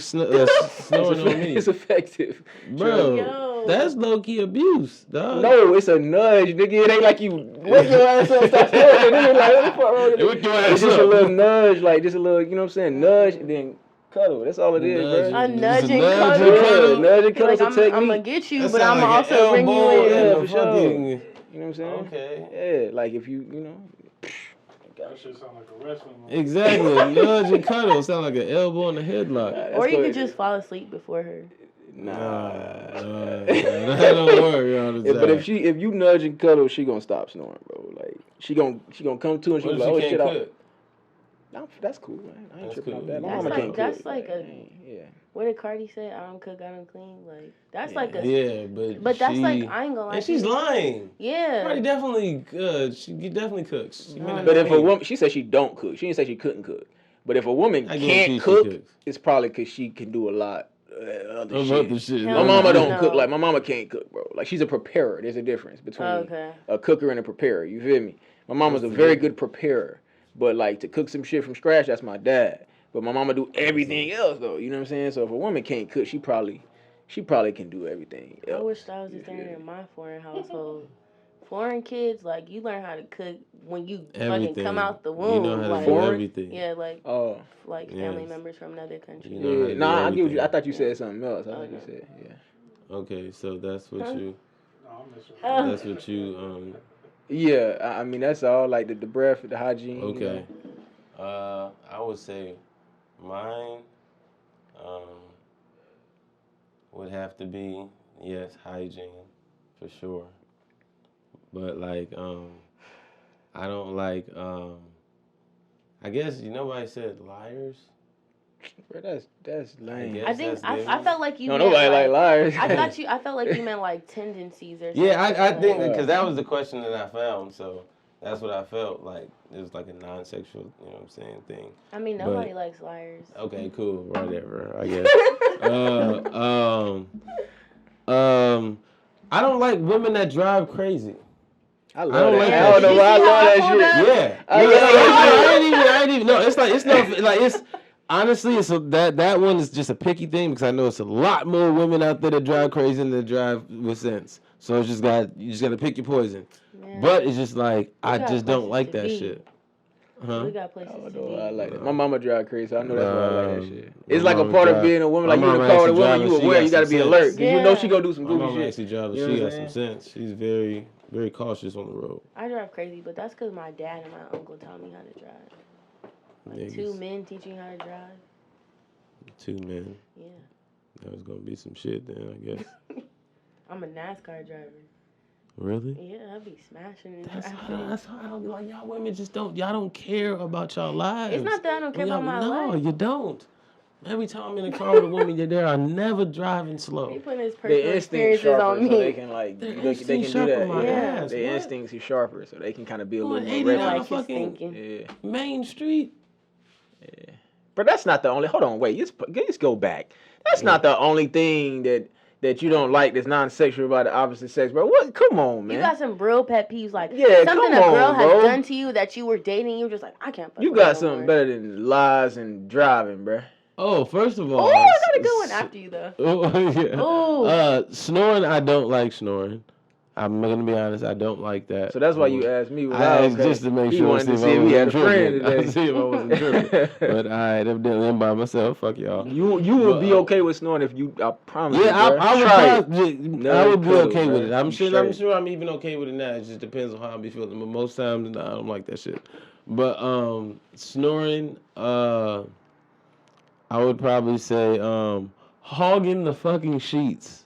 snoring on me. It's effective. Bro, Yo. that's low key abuse, dog. No, it's a nudge, nigga. It ain't like you wake your ass up and start snoring. Nigga, like, what the fuck wrong with Hey, wake it? your It's ass just a up. little nudge, like just a little, you know what I'm saying? Nudge and then cuddle. That's all it is, Nudge bro. A Just nudge and nudge cuddle. and Yeah, cuddle. nudge and cuddle's Like, a I'm technique. gonna get you, That but sound I'm like an also bring you elbow in. and Yeah, a for sure. fucking- You know what I'm saying? Okay. Yeah, like if you know. That shit sound like a wrestling movie. Exactly. Nudge and cuddle sound like an elbow in a headlock. That's Or you what could it just is. fall asleep before her. Nah. That don't work all the time. But if you nudge and cuddle, she gonna stop snoring, bro. Like she gonna come to and she what be if like, she oh shit, can't cook? nah, that's cool, man. I ain't That's tripping cool. off that. My That's mama like- can't that's cook. like a- yeah. What did Cardi say? I don't cook, I don't clean. Like that's Yeah. like a. Yeah, But that's she, like I ain't gonna lie. and she's lying. Yeah. Cardi definitely she definitely cooks. She may not But if a clean. woman, she said she don't cook. She didn't say she couldn't cook. But if a woman I guarantee she can't cook, cooks. it's probably because she can do a lot other Of shit. other shit. Hell My mama don't no. cook. Like my mama can't cook, bro. Like she's a preparer. There's a difference between Okay. a cooker and a preparer. You feel me? My mama's a very good preparer, but like to cook some shit from scratch, that's my dad. But my mama do everything else though. You know what I'm saying? So if a woman can't cook, she probably can do everything else. I wish that was the You standard feel in me? my foreign household. Foreign kids, like you learn how to cook when you fucking Everything. come out the You womb. know how to like, do Foreign? everything. Yeah, like Oh, family Yes. members from another country. You know how to yeah. do Nah, I get what everything. you. I thought you said something else. I thought you Okay. said yeah. Okay, so that's what you. No, I'm messing with Oh. That's what you. Yeah, I mean that's all. Like the breath, the hygiene. You Okay. know. I would say mine would have to be, yes, hygiene for sure. But like I don't like I guess nobody said liars. Bro, that's lame. guess I think that's good. I felt like you. No, meant, nobody like liars. I felt like you meant like tendencies or something. Yeah, I think like, because that was the question that I found, so that's what I felt like. It was like a non-sexual, you know what I'm saying, thing. I mean, nobody likes liars. Okay, cool, whatever, I guess. I don't like women that drive crazy. I I love don't that. like I that don't know shit. why I You see love how I that pulled shit. up? Yeah, I ain't even. No, it's not like honestly, that one is just a picky thing because I know it's a lot more women out there that drive crazy than that drive with sense. So you just gotta pick your poison. Yeah. But it's just like I got just don't places like to that be. shit. We Huh? got places I to don't know be. why I like that. My mama drive crazy, so I know that's why I like that shit. My It's like a mama part of drive- being a woman. my Like you in the mama car with a actually woman, drive you and she aware, got you gotta some be sense. alert. 'Cause you know Yeah. she gonna do some My goofy mama shit. actually drives, You know she what got I'm some saying? sense. She's very, very cautious on the road. I drive crazy, but that's because my dad and my uncle taught me how to drive. Like two Niggas. men teaching how to drive. 2 men. Yeah. That was gonna be some shit then, I guess. I'm a NASCAR driver. Really? Yeah, I'll be smashing in That's traffic. how I don't like y'all women. Y'all don't care about y'all lives. It's not that I don't care about my No, life. you don't. Every time I'm in a car with a woman, you're there. I'm never driving He slow. putting his Their personal instincts experiences sharper, on so they me. can like Their they can instincts do sharper that. my Yeah, ass, their what? instincts is sharper, so they can kind of be a Going little more 80 reckless. down Like the his fucking thinking. Yeah, main street. yeah. But that's not the only. Hold on, wait. Let's go back. That's not the only thing that you don't like that's non-sexual about the opposite sex, bro. What? Come on, man. You got some real pet peeves, like Yeah, something come a girl on, has bro. done to you that you were dating. You were just like, I can't. Fuck You with her got no something more. better than lies and driving, bro. Oh, first of all. Oh, I got a good one after you though. Oh, yeah. Oh. Snoring, I don't like snoring. I'm gonna be honest, I don't like that. So that's why you asked me. Was I I asked okay? just to make He sure wanted to if see I if we had a wasn't friend tripping. today. See if I wasn't tripping. But I evidently am by myself. Fuck y'all. You would But, be okay with snoring if you. I promise. Yeah, you, bro. I would Try it. probably, No I would be cuddle, okay bro. with it. I'm You sure straight. I'm even okay with it now. It just depends on how I be feeling. But most times, nah, I don't like that shit. But snoring, I would probably say hogging the fucking sheets.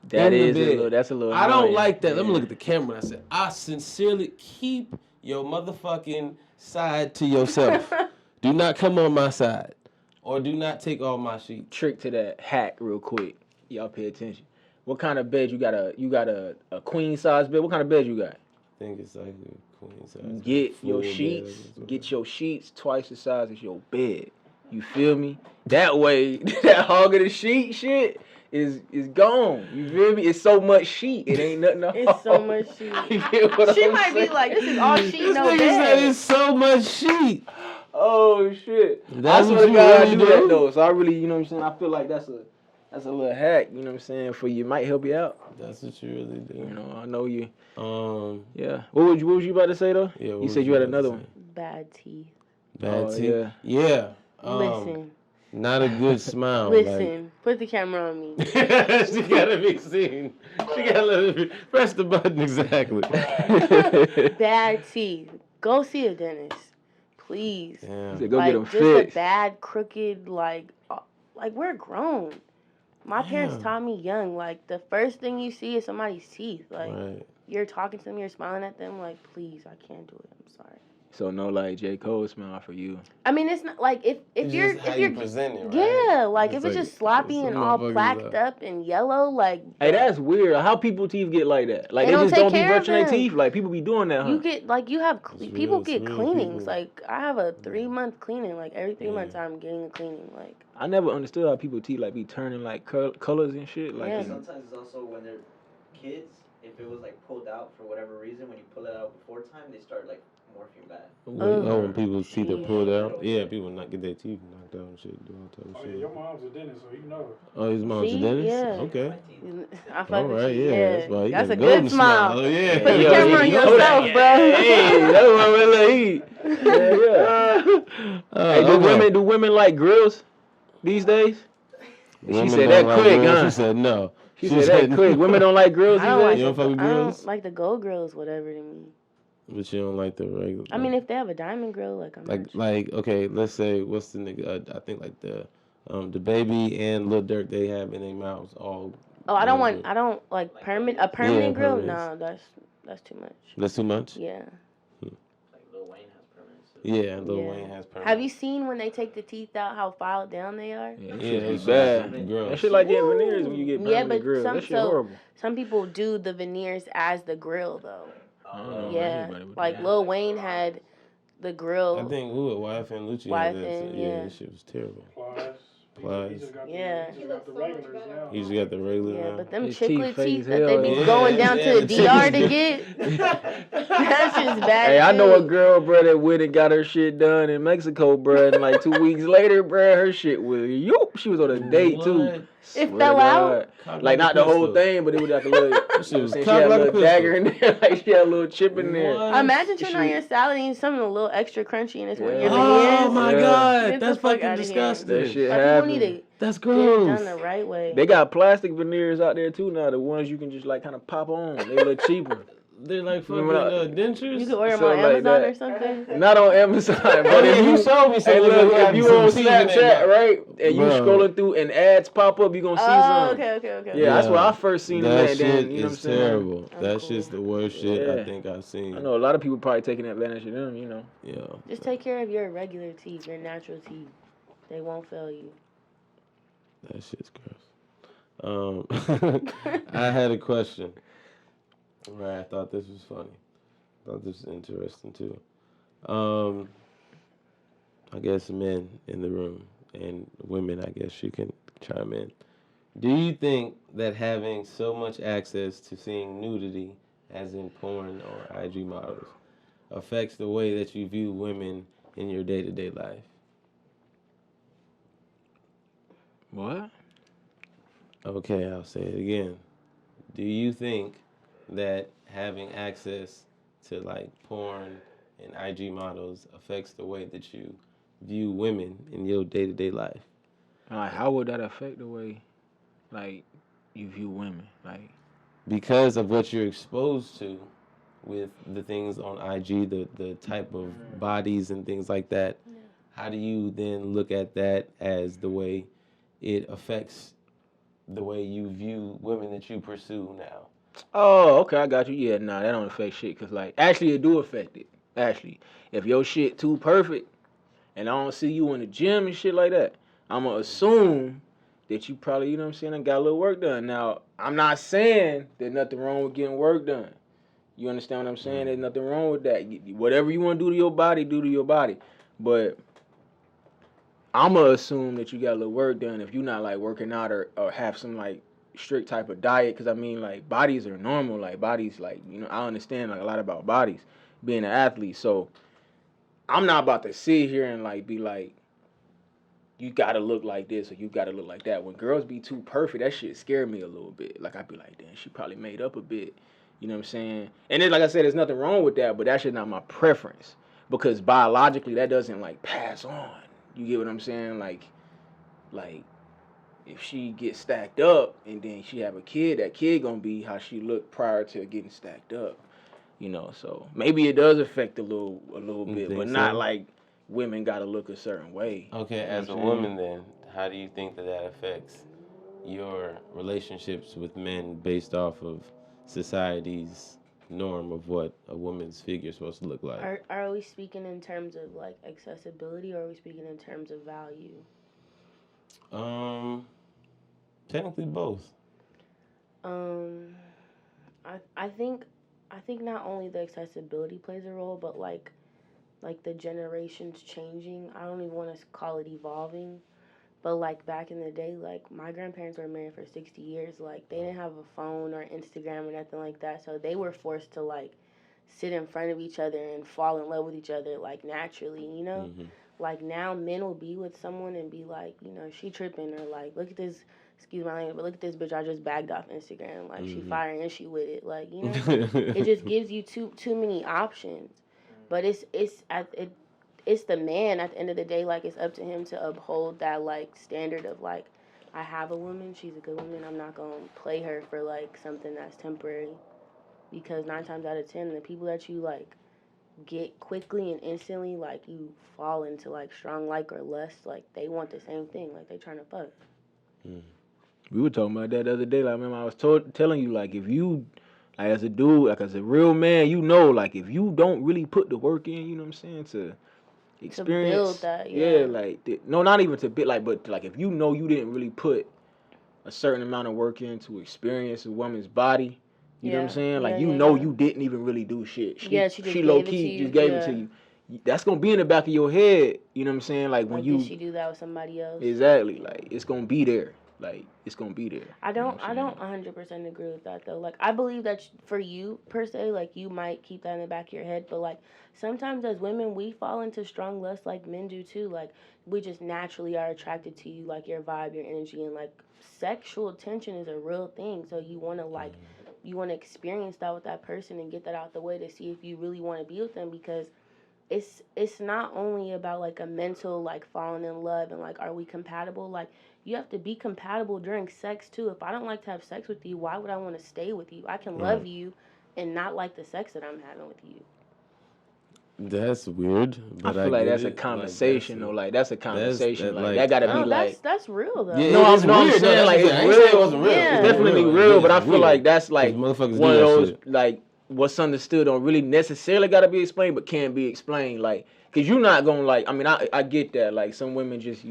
That in is the a bed. little. That's a little. I don't annoying. like that. Let me Yeah. look at the camera. I said, I sincerely keep your motherfucking side to yourself. Do not come on my side, or do not take all my sheets. Trick to that hack real quick. Y'all pay attention. What kind of bed you got? You got a queen size bed? What kind of bed you got? I think it's like a queen size. Get full your bed sheets. or something. Get your sheets twice the size as your bed. You feel me? That way, that hog of the sheet shit is gone. You feel me? It's so much sheet. It ain't nothing to It's so hog. much sheet. You get what She I'm might saying? be like, this is all sheet, This no nigga said bed. it's so much sheet. Oh shit! That's I swear what to you God, I really do do? that though. So I really, you know what I'm saying. I feel like that's a little hack. You know what I'm saying? For you, might help you out. That's what you really do. You know, I know you. Yeah. What was you about to say though? Yeah, what You was said you you had about to another say? one. Bad teeth. Bad Oh, teeth. yeah. Yeah. Listen. Not a good smile. Listen. Put the camera on me. She gotta be seen. She gotta let it be. Press the button exactly. Bad teeth. Go see a dentist. Please. Yeah. He said, go like, get them just fixed. a bad, crooked, like we're grown. My parents Yeah. taught me young, like, the first thing you see is somebody's teeth. Like, Right. you're talking to them, you're smiling at them, like, please, I can't do it. I'm sorry. So no, like J. Cole smile for you. I mean, it's not like if It's you're just how if you you're present it, right? yeah, like It's if it's like- just sloppy some and all motherfuckers placked are- up and yellow, like Hey, that's weird. How people teeth get like that? Like They they, don't just take don't be care of brushing their them. teeth. Like people be doing that, huh? you get like you have It's people real- get it's real cleanings. people. Like I have a 3-month cleaning. Like every 3 Yeah. months I'm getting a cleaning. Like I never understood how people teeth like be turning like colors and shit. Like Yeah. Sometimes it's also when they're kids, if it was like pulled out for whatever reason, when you pull it out before time, they start like morphing back. When people's teeth are Jeez. pulled out. Yeah, people not get their teeth knocked out and shit. Do all type of Oh yeah, shit. your mom's a dentist, so you know. Oh, his mom's See? a dentist? Yeah. Okay. My teeth. I fuck All with right, you. yeah. Yeah, That's why he that's got a golden good smile. Oh, yeah. Put the Yeah, camera on you know yourself, that. bro. Hey, that's what we like. Yeah. Hey, okay. do women like grills these days? Women she said don't that like quick, grills. huh? She said no. She said that quick. Women don't like grills. I don't like You don't fuck with I grills? don't like the gold grills, whatever to me. But you don't like the regular. I mean, if they have a diamond grill, like I'm not sure. Okay, let's say what's the nigga? I think like the Baby and Lil Durk, they have in their mouths all. Oh, I don't like a permanent grill. permanents. No, that's too much. That's too much. Yeah. Like Lil Wayne has permanents. Yeah, Lil Wayne has permanents. Have you seen when they take the teeth out how filed down they are? Yeah, it's bad. gross. That shit like getting veneers when you get Yeah, permanent but grills. That shit horrible. some people do the veneers as the grill though. I don't know Yeah, anybody would do like that. Lil Wayne had the grill. I think YFN and Lucci had that. YFN, Yeah, yeah. that shit was terrible. He just got Yeah. he just got the regulars now. He just got the regular. Yeah, now. but them His chiclet teeth fake teeth as that hell, they be yeah. going down Yeah, to the the DR to teeth. get, that shit's bad. Hey, I know a too. girl, bro, that went and got her shit done in Mexico, bro, and like 2 weeks later, bro, her shit was she was on a date too. What? It Swear fell to out? God. Like not the whole Pistol. thing, but it was like a little. shit was she cocked had a like a little pistol. dagger in there, like she had a little chip in there. What? Imagine turning on Shit. your salad and something a little extra crunchy and it's one of your Yeah. veneers. Oh my Yeah. God, Get the that's fuck fucking outta here. disgusting. That shit Like, people happened. need to That's get it gross. done the right way. They got plastic veneers out there too now. The ones you can just like kind of pop on. They a little cheaper. They're like fucking Remember dentures. You can order them So on like Amazon that. or something. Not on Amazon, but Oh, if yeah, you you showed me Hey, something. look, like if you some on seasoning in Snapchat, there. right, and you Bro. scrolling through and ads pop up, you gonna see Oh, some. okay. Yeah, that's where I first seen them that at. shit Then you know what I'm is saying. terrible. I'm That cool. shit's the worst shit I Yeah. think I've seen. I know a lot of people probably taking advantage of them. You know. Yeah. Just take care of your regular teeth, your natural teeth. They won't fail you. That shit's gross. I had a question. Right, I thought this was funny. I thought this was interesting too. I guess men in the room and women, I guess you can chime in. Do you think that having so much access to seeing nudity, as in porn or IG models, affects the way that you view women in your day-to-day life? What? Okay, I'll say it again. Do you think that having access to like porn and IG models affects the way that you view women in your day-to-day life? Like, how would that affect the way, like, you view women? Like, Because of what you're exposed to with the things on IG, the type of bodies and things like that, how do you then look at that as the way it affects the way you view women that you pursue now? oh, okay, I got you. Yeah, nah, that don't affect shit. Cause like, actually, it do affect it. Actually, if your shit too perfect, and I don't see you in the gym and shit like that, I'ma assume that you probably, you know what I'm saying, got a little work done. Now, I'm not saying there's nothing wrong with getting work done. You understand what I'm saying? There's nothing wrong with that. Whatever you want to do to your body, do to your body. But I'ma assume that you got a little work done if you're not like working out or have some like strict type of diet. Cause I mean, like, bodies are normal. Like, bodies, like, you know, I understand like a lot about bodies, being an athlete. So I'm not about to sit here and like be like, you gotta look like this or you gotta look like that. When girls be too perfect, that shit scare me a little bit. Like, I'd be like, damn, she probably made up a bit. You know what I'm saying? And then, like I said, there's nothing wrong with that, but that's just not my preference. Because biologically, that doesn't like pass on. You get what I'm saying? Like if she gets stacked up and then she have a kid, that kid gonna be how she looked prior to getting stacked up. You know, so maybe it does affect a little bit, think but not so? like women gotta look a certain way. Okay, You know as what a I'm woman then, how do you think that affects your relationships with men based off of society's norm of what a woman's figure is supposed to look like? Are we speaking in terms of like accessibility or are we speaking in terms of value? Technically both. I think not only the accessibility plays a role, but like the generations changing. I don't even want to call it evolving, but like back in the day, like my grandparents were married for 60 years. Like they didn't have a phone or Instagram or nothing like that, so they were forced to like sit in front of each other and fall in love with each other like naturally, you know? Mm-hmm. Like now men will be with someone and be like, you know, she tripping or like, look at this, excuse my language, but look at this bitch I just bagged off Instagram. Like she fire and she with it. Like, you know, it just gives you too many options. But it's the man at the end of the day, like it's up to him to uphold that like standard of like I have a woman, she's a good woman. I'm not gonna play her for like something that's temporary, because 9 times out of 10, the people that you like get quickly and instantly, like you fall into like strong like or lust, like they want the same thing, like they trying to fuck. We were talking about that the other day. Like, remember I was telling you, like, if you, like, as a dude, like, as a real man, you know, like, if you don't really put the work in, you know what I'm saying, to experience, build that, yeah. like, no, not even to build, like, but like, if you know you didn't really put a certain amount of work in to experience a woman's body, you know what I'm saying, like, you know you didn't even really do shit. She just low key just gave it to you. That's gonna be in the back of your head, you know what I'm saying, like, when you did she do that with somebody else? Exactly, like, it's gonna be there. Like, it's gonna be there. I don't 100% agree with that though. Like, I believe that for you per se, like you might keep that in the back of your head, but like sometimes as women we fall into strong lust like men do too. Like we just naturally are attracted to you, like your vibe, your energy, and like sexual tension is a real thing. So you want to experience that with that person and get that out the way to see if you really want to be with them, because it's not only about like a mental like falling in love and like are we compatible. Like you have to be compatible during sex too. If I don't like to have sex with you, why would I want to stay with you? I can love you and not like the sex that I'm having with you. That's weird. But I feel like that's a conversation though. Like that's a conversation. Like that gotta be like that's real though. Yeah, no, I'm weird. saying like it's real. It wasn't real. Yeah. It's definitely real, but I feel like that's like one motherfuckers of do that those shit. like what's understood don't really necessarily gotta be explained, but can be explained. Like, cause you're not gonna like. I mean, I get that. Like some women just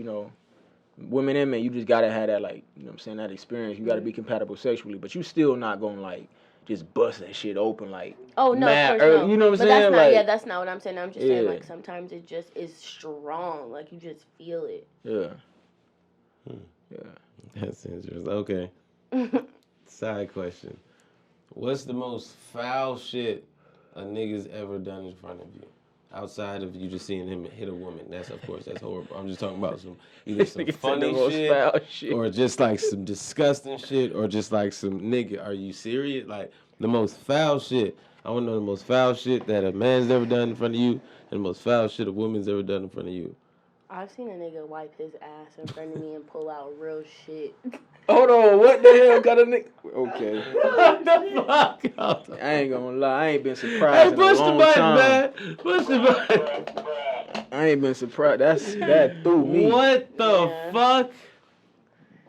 women and men, you just gotta have that like you know what I'm saying, that experience. You gotta be compatible sexually, but you still not gonna like just bust that shit open like. Oh no, of course no. You know what I'm but saying? That's not what I'm saying. I'm just saying like sometimes it just is strong. Like you just feel it. Yeah. Yeah. That's interesting. Okay. Side question. What's the most foul shit a nigga's ever done in front of you? Outside of you just seeing him hit a woman. That's horrible. I'm just talking about either some funny shit or just like some disgusting shit or just like some nigga. Are you serious? Like the most foul shit. I want to know the most foul shit that a man's ever done in front of you and the most foul shit a woman's ever done in front of you. I've seen a nigga wipe his ass in front of me and pull out real shit. Hold on, what the hell got a nigga? Okay. What the fuck? I ain't gonna lie, I ain't been surprised in a long time. Man. Push the button. I ain't been surprised. That threw me. What the fuck?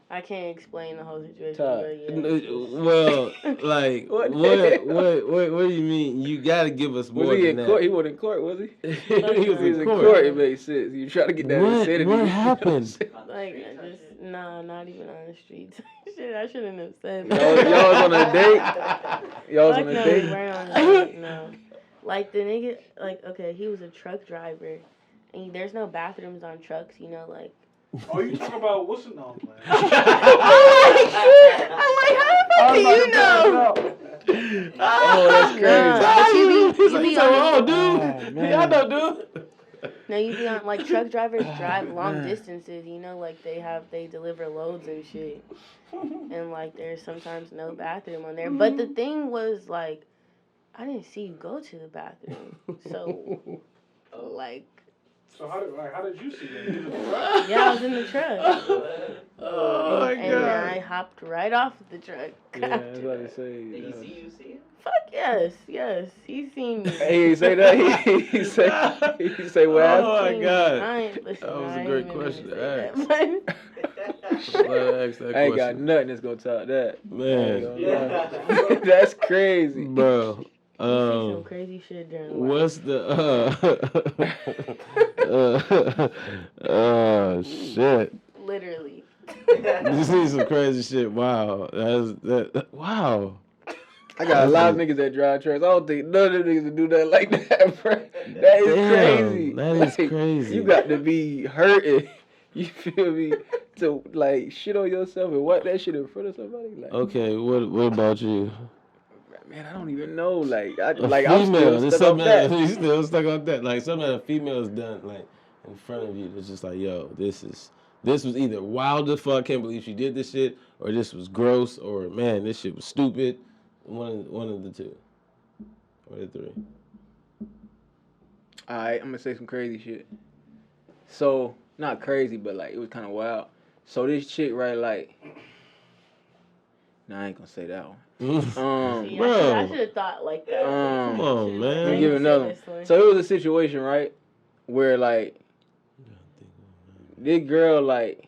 I can't explain the whole situation. Well, like, what do you mean? You gotta give us more than that. He wasn't in court, was he? He was in court. It made sense. You try to get that insanity. What happened? Like, not even on the streets. Shit, I shouldn't have said that. Y'all was on a date? Y'all was on a date? We weren't on a date, no. Like, the nigga, like, okay, he was a truck driver. And there's no bathrooms on trucks, like. Oh, you talking about what's the name? I'm like, how the fuck do you know? Oh, that's crazy. He's like, oh, dude. I know, dude. No, you be on, like, truck drivers drive long distances, like, they deliver loads and shit. And, like, there's sometimes no bathroom on there. But the thing was, like, I didn't see you go to the bathroom. So, like. So how did you see that? Yeah, I was in the truck. Oh my God. And I hopped right off the truck. Yeah, that's what I say. Did he see you? Fuck yes. He seen me. Hey, he say that? He say what happened? Oh my God. That was a great question to ask. I ain't got nothing that's gonna top that. Man. That's crazy. Bro. You see some crazy shit during what's the shit. Literally. You see some crazy shit. Wow. Wow. I got a lot of niggas that drive trucks. I don't think none of them niggas would do that like that, bro. That is crazy. That is crazy. You got to be hurting. You feel me? To like shit on yourself and wipe that shit in front of somebody. Like, okay, what about you? Man, I don't even know. Like, I'm female. still stuck on that. You still stuck on that. Like something that a female's done, like in front of you. It's just like, yo, this was either wild as fuck, can't believe she did this shit, or this was gross, or man, this shit was stupid. One of the two, or the three. All right, I'm gonna say some crazy shit. So not crazy, but like it was kind of wild. So this chick, right, like, nah, I ain't gonna say that one. See, bro. I should have thought like that. Come on, man. Let me give another one. So it was a situation, right, where like this girl, like,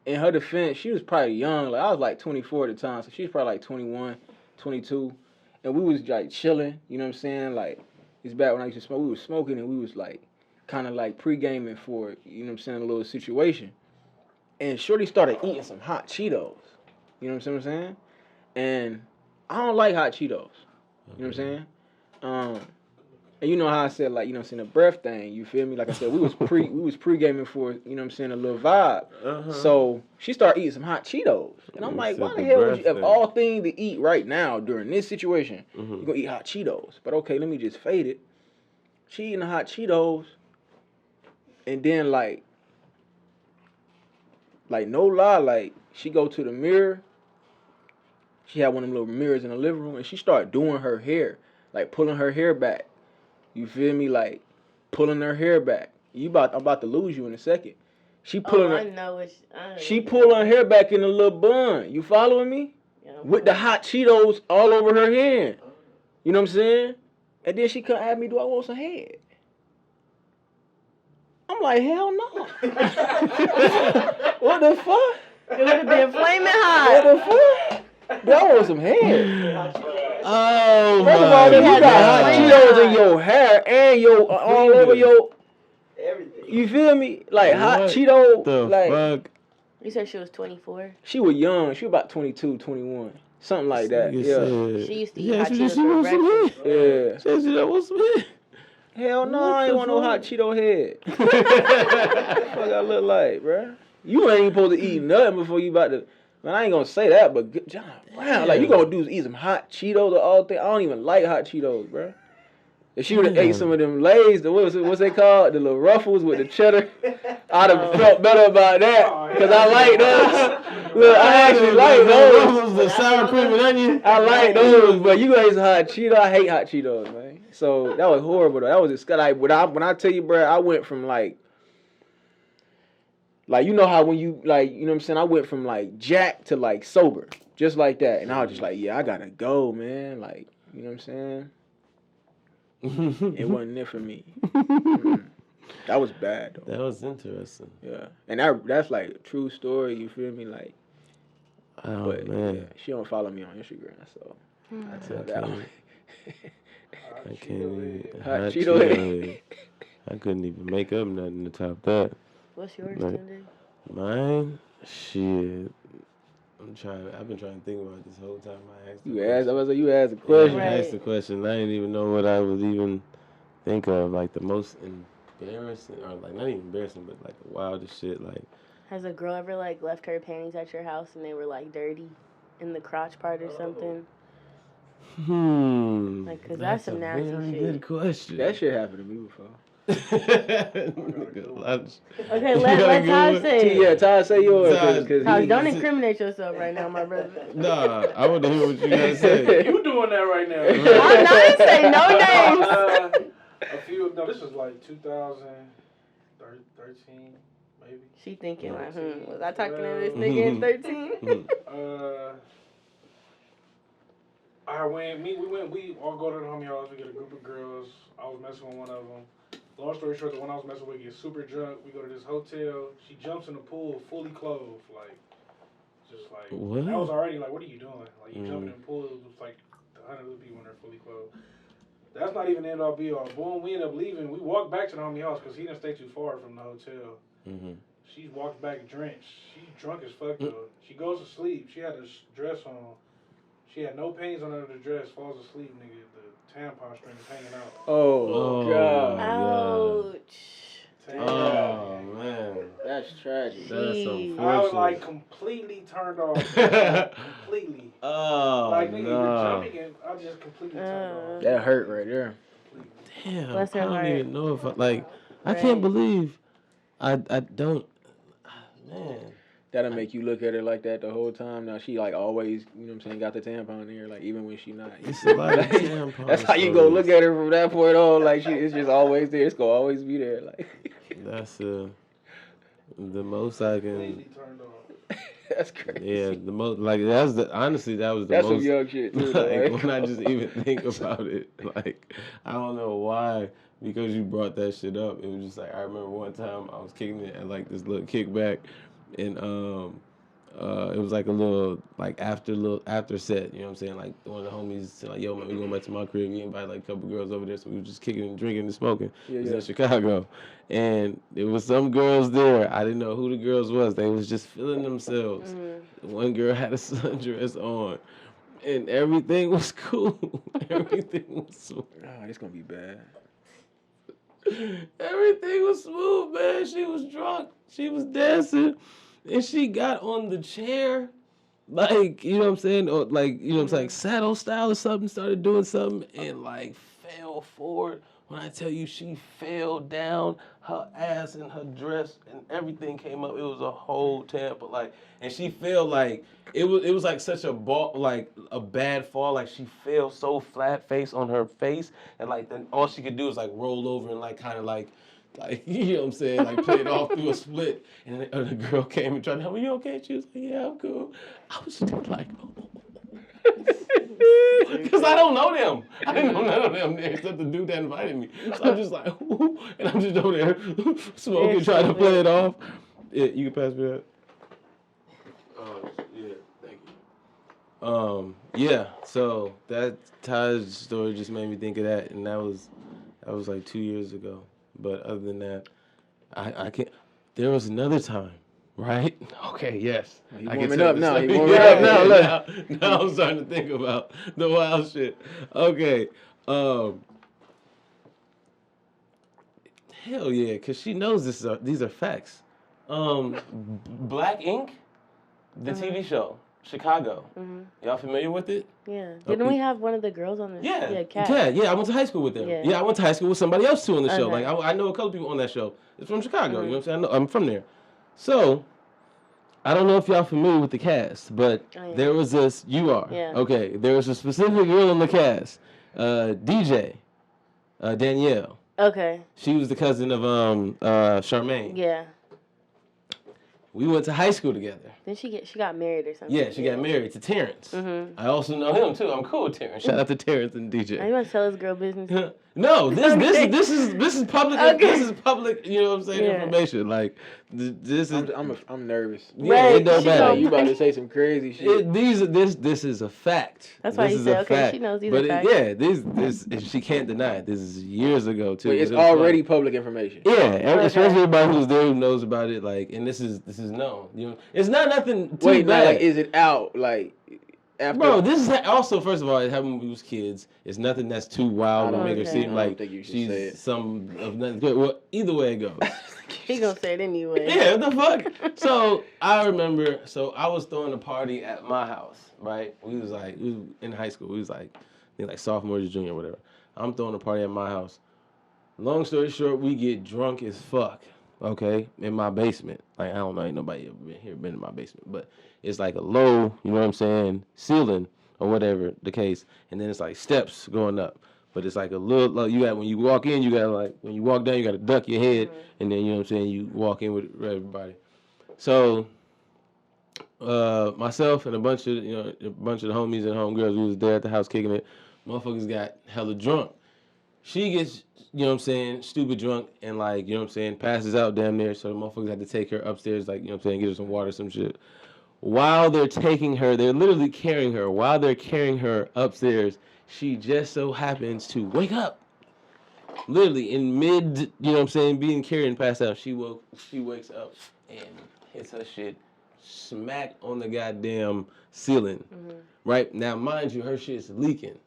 in her defense, she was probably young. Like I was like 24 at the time, so she was probably like 21, 22, and we was like chilling. You know what I'm saying? Like it's back when I used to smoke. We was smoking and we was like kind of like pre-gaming for, you know what I'm saying, a little situation. And Shorty started eating some hot Cheetos. You know what I'm saying? And I don't like hot Cheetos. You know what I'm saying? And you know how I said, like, you know what I'm saying, the breath thing, you feel me? Like I said, we was pre-gaming for, you know what I'm saying, a little vibe. So she started eating some hot Cheetos. And I'm like, why the hell would you, of all things to eat right now during this situation, you're going to eat hot Cheetos. But okay, let me just fade it. She eating the hot Cheetos. And then, like no lie, like, she go to the mirror. She had one of them little mirrors in the living room, and she started doing her hair, like pulling her hair back. You feel me? Like pulling her hair back. I'm about to lose you in a second. She pulling she pulling her hair back in a little bun. You following me? Yeah, with the hot Cheetos all over her hand. You know what I'm saying? And then she come at me, do I want some head? I'm like, hell no. What the fuck? It would have been flaming hot. What the fuck? That was some hair. Oh, first of all, you got hot Cheetos in your hair and your all over your everything. You feel me? Like what hot Cheeto. The like fuck? You said she was 24. She was young. She was about 22, 21, something like that. Yeah. She used to eat hot Cheetos she for wants some breakfast. head. Yeah. She said she wants some head. Hell no, What I ain't the want no hot fuck? Cheeto head. What the fuck I look like, bruh? You ain't supposed to eat nothing before you about to. Man, I ain't gonna say that, but John Brown, like you gonna do is eat some hot Cheetos or all thing. I don't even like hot Cheetos, bruh. If she would have ate some of them Lay's, what's they called? The little Ruffles with the cheddar, I'd have felt better about that. Because I like those. Look, I actually like those. Ruffles, the sour cream and onion. I like those, but you gonna eat some hot Cheetos. I hate hot Cheetos, man. So that was horrible, though. That was disgusting. Like, when I tell you, bruh, I went from like, you know how when you, like, you know what I'm saying? I went from, like, jack to, like, sober. Just like that. And I was just like, yeah, I gotta go, man. Like, you know what I'm saying? It wasn't there for me. That was bad, though. That was interesting. Yeah. And that's, like, a true story. You feel me? Like, Oh, but, man. yeah, she don't follow me on Instagram, so I tell that one. I can't even. Hot Hot Cheeto Cheeto head. I couldn't even make up nothing to top that. What's yours, Like, Tunde? Mine? Shit. I've been trying to think about it this whole time I asked the You question. asked a question. Yeah, I asked the question. I didn't even know what I would even think of. Like the most embarrassing, or like not even embarrassing, but like the wildest shit. Like, Has a girl ever like left her panties at your house and they were like dirty in the crotch part or something? Like, cause that's some nasty very shit. good question. That shit happened to me before. Okay, let Todd say it. Yeah, Todd, say yours. Cause Todd, don't incriminate yourself right now, my brother. Nah, I want to hear what you gotta say. You doing that right now? I didn't say no names. No, this was like 2013, maybe. She thinking like, was I talking to this nigga in 13? We all go to the homie house. We get a group of girls. I was messing with one of them. Long story short, the one I was messing with gets super drunk. We go to this hotel. She jumps in the pool fully clothed, like, just like. What? I was already like, what are you doing? Like, you jumping in the pool, it was like 100 other people when they're fully clothed. That's not even the end all be all. Boom, we end up leaving. We walked back to the homie house because he didn't stay too far from the hotel. She walks back drenched. She's drunk as fuck though. She goes to sleep. She had a dress on. She had no panties under the dress. Falls asleep, nigga. The tampon string is hanging out. Oh, God. Ouch. Oh, man. That's tragic. That's unfortunate. I was like completely turned off. Completely. Oh, Like, nigga, no. you're jumping and I just completely turned off. That hurt right there. Damn, Bless her I don't heart. even know if I Right. can't believe I don't, man. That'll make you look at her like that the whole time. Now she like always, you know what I'm saying, got the tampon in here, like even when she not. It's a lot of tampons. That's how you go look at her from that point on. Like it's just always there. It's gonna always be there. Like That's The most I can. Completely turned off. That's crazy. Yeah, the most like that's the honestly that was the That's most. some young shit too. Like though, when I just even think about it, like I don't know why because you brought that shit up. It was just like I remember one time I was kicking it at like this little kickback, and it was like a little after set. You know what I'm saying? Like one of the homies said like, "Yo man, we going back to my crib." We invited like a couple girls over there, so we were just kicking and drinking and smoking. It was in Chicago, and there was some girls there. I didn't know who the girls was. They was just feeling themselves. One girl had a sundress on, and everything was cool. Everything was smooth. Oh, it's gonna be bad. Everything was smooth, man. She was drunk. She was dancing, and she got on the chair, like you know what I'm saying, or like you know what I'm saying, saddle style or something. Started doing something and like fell forward. When I tell you she fell down, her ass and her dress and everything came up. It was a whole Tampa, like, and she fell like it was like such a like a bad fall. Like she fell so flat face on her face, and like then all she could do was like roll over and like kind of like you know what I'm saying, like play it off through a split. And the girl came and tried to help me. You okay? She was like, yeah, I'm cool. I was just like, oh. Because I don't know them. I didn't know none of them there except the dude that invited me. So I'm just like, ooh, and I'm just over there smoking, trying to play it off. Yeah, you can pass me that. Yeah, thank you. Yeah. So that Ty's story just made me think of that, and that was like 2 years ago. But other than that, I can't. There was another time. Right? Okay, yes. He warming up now. He warming up now. Look. Now I'm starting to think about the wild shit. Okay. Hell yeah, because she knows these are facts. Black Ink, the TV show, Chicago. Y'all familiar with it? Yeah. Didn't we have one of the girls on the Yeah. Yeah, Kat. Yeah, I went to high school with them. Yeah, I went to high school with somebody else too on the show. Like I know a couple people on that show. It's from Chicago, you know what I'm saying? I'm from there. So, I don't know if y'all familiar with the cast, but there was this. You are. Yeah. Okay. There was a specific girl in the cast, DJ, Danielle. Okay. She was the cousin of Charmaine. Yeah. We went to high school together. Then she got married or something. Yeah, she got married to Terrence. I also know him too. I'm cool with Terrence. Shout out to Terrence and DJ. Are you gonna tell this girl business? No, this is public. Okay. This is public. You know what I'm saying? Information. Like this is. I'm nervous. Yeah, it don't matter. You about to say some crazy shit. This is a fact. That's why you said okay. She knows these are facts. Yeah, this she can't deny it. This is years ago too. But it's already public information. Yeah, especially everybody who's there who knows about it. Like, and this is known. You know, it's not nothing too bad. Like, is it out? Like. After Bro, this is also, first of all, having when we was kids, it's nothing that's too wild to make her seem like she's some of nothing good. Well, either way it goes. He gonna say it anyway. Yeah, what the fuck? So I remember, I was throwing a party at my house, right? We was in high school. We was like sophomore or junior or whatever. I'm throwing a party at my house. Long story short, we get drunk as fuck, okay, in my basement. Like, I don't know, ain't nobody ever been in my basement, but it's like a low, you know what I'm saying, ceiling or whatever the case, and then it's like steps going up. But it's like a little, like when you walk in, you gotta when you walk down, you gotta duck your head, and then, you know what I'm saying, you walk in with everybody. So, myself and a bunch of the homies and homegirls, we was there at the house kicking it. Motherfuckers got hella drunk. She gets, you know what I'm saying, stupid drunk and you know what I'm saying, passes out damn near. So the motherfuckers had to take her upstairs, you know what I'm saying, get her some water, some shit. While they're taking her, they're literally carrying her. While they're carrying her upstairs, she just so happens to wake up. Literally in mid, you know what I'm saying, being carried and passed out. She wakes up and hits her shit smack on the goddamn ceiling. Right? Now, mind you, her shit's leaking.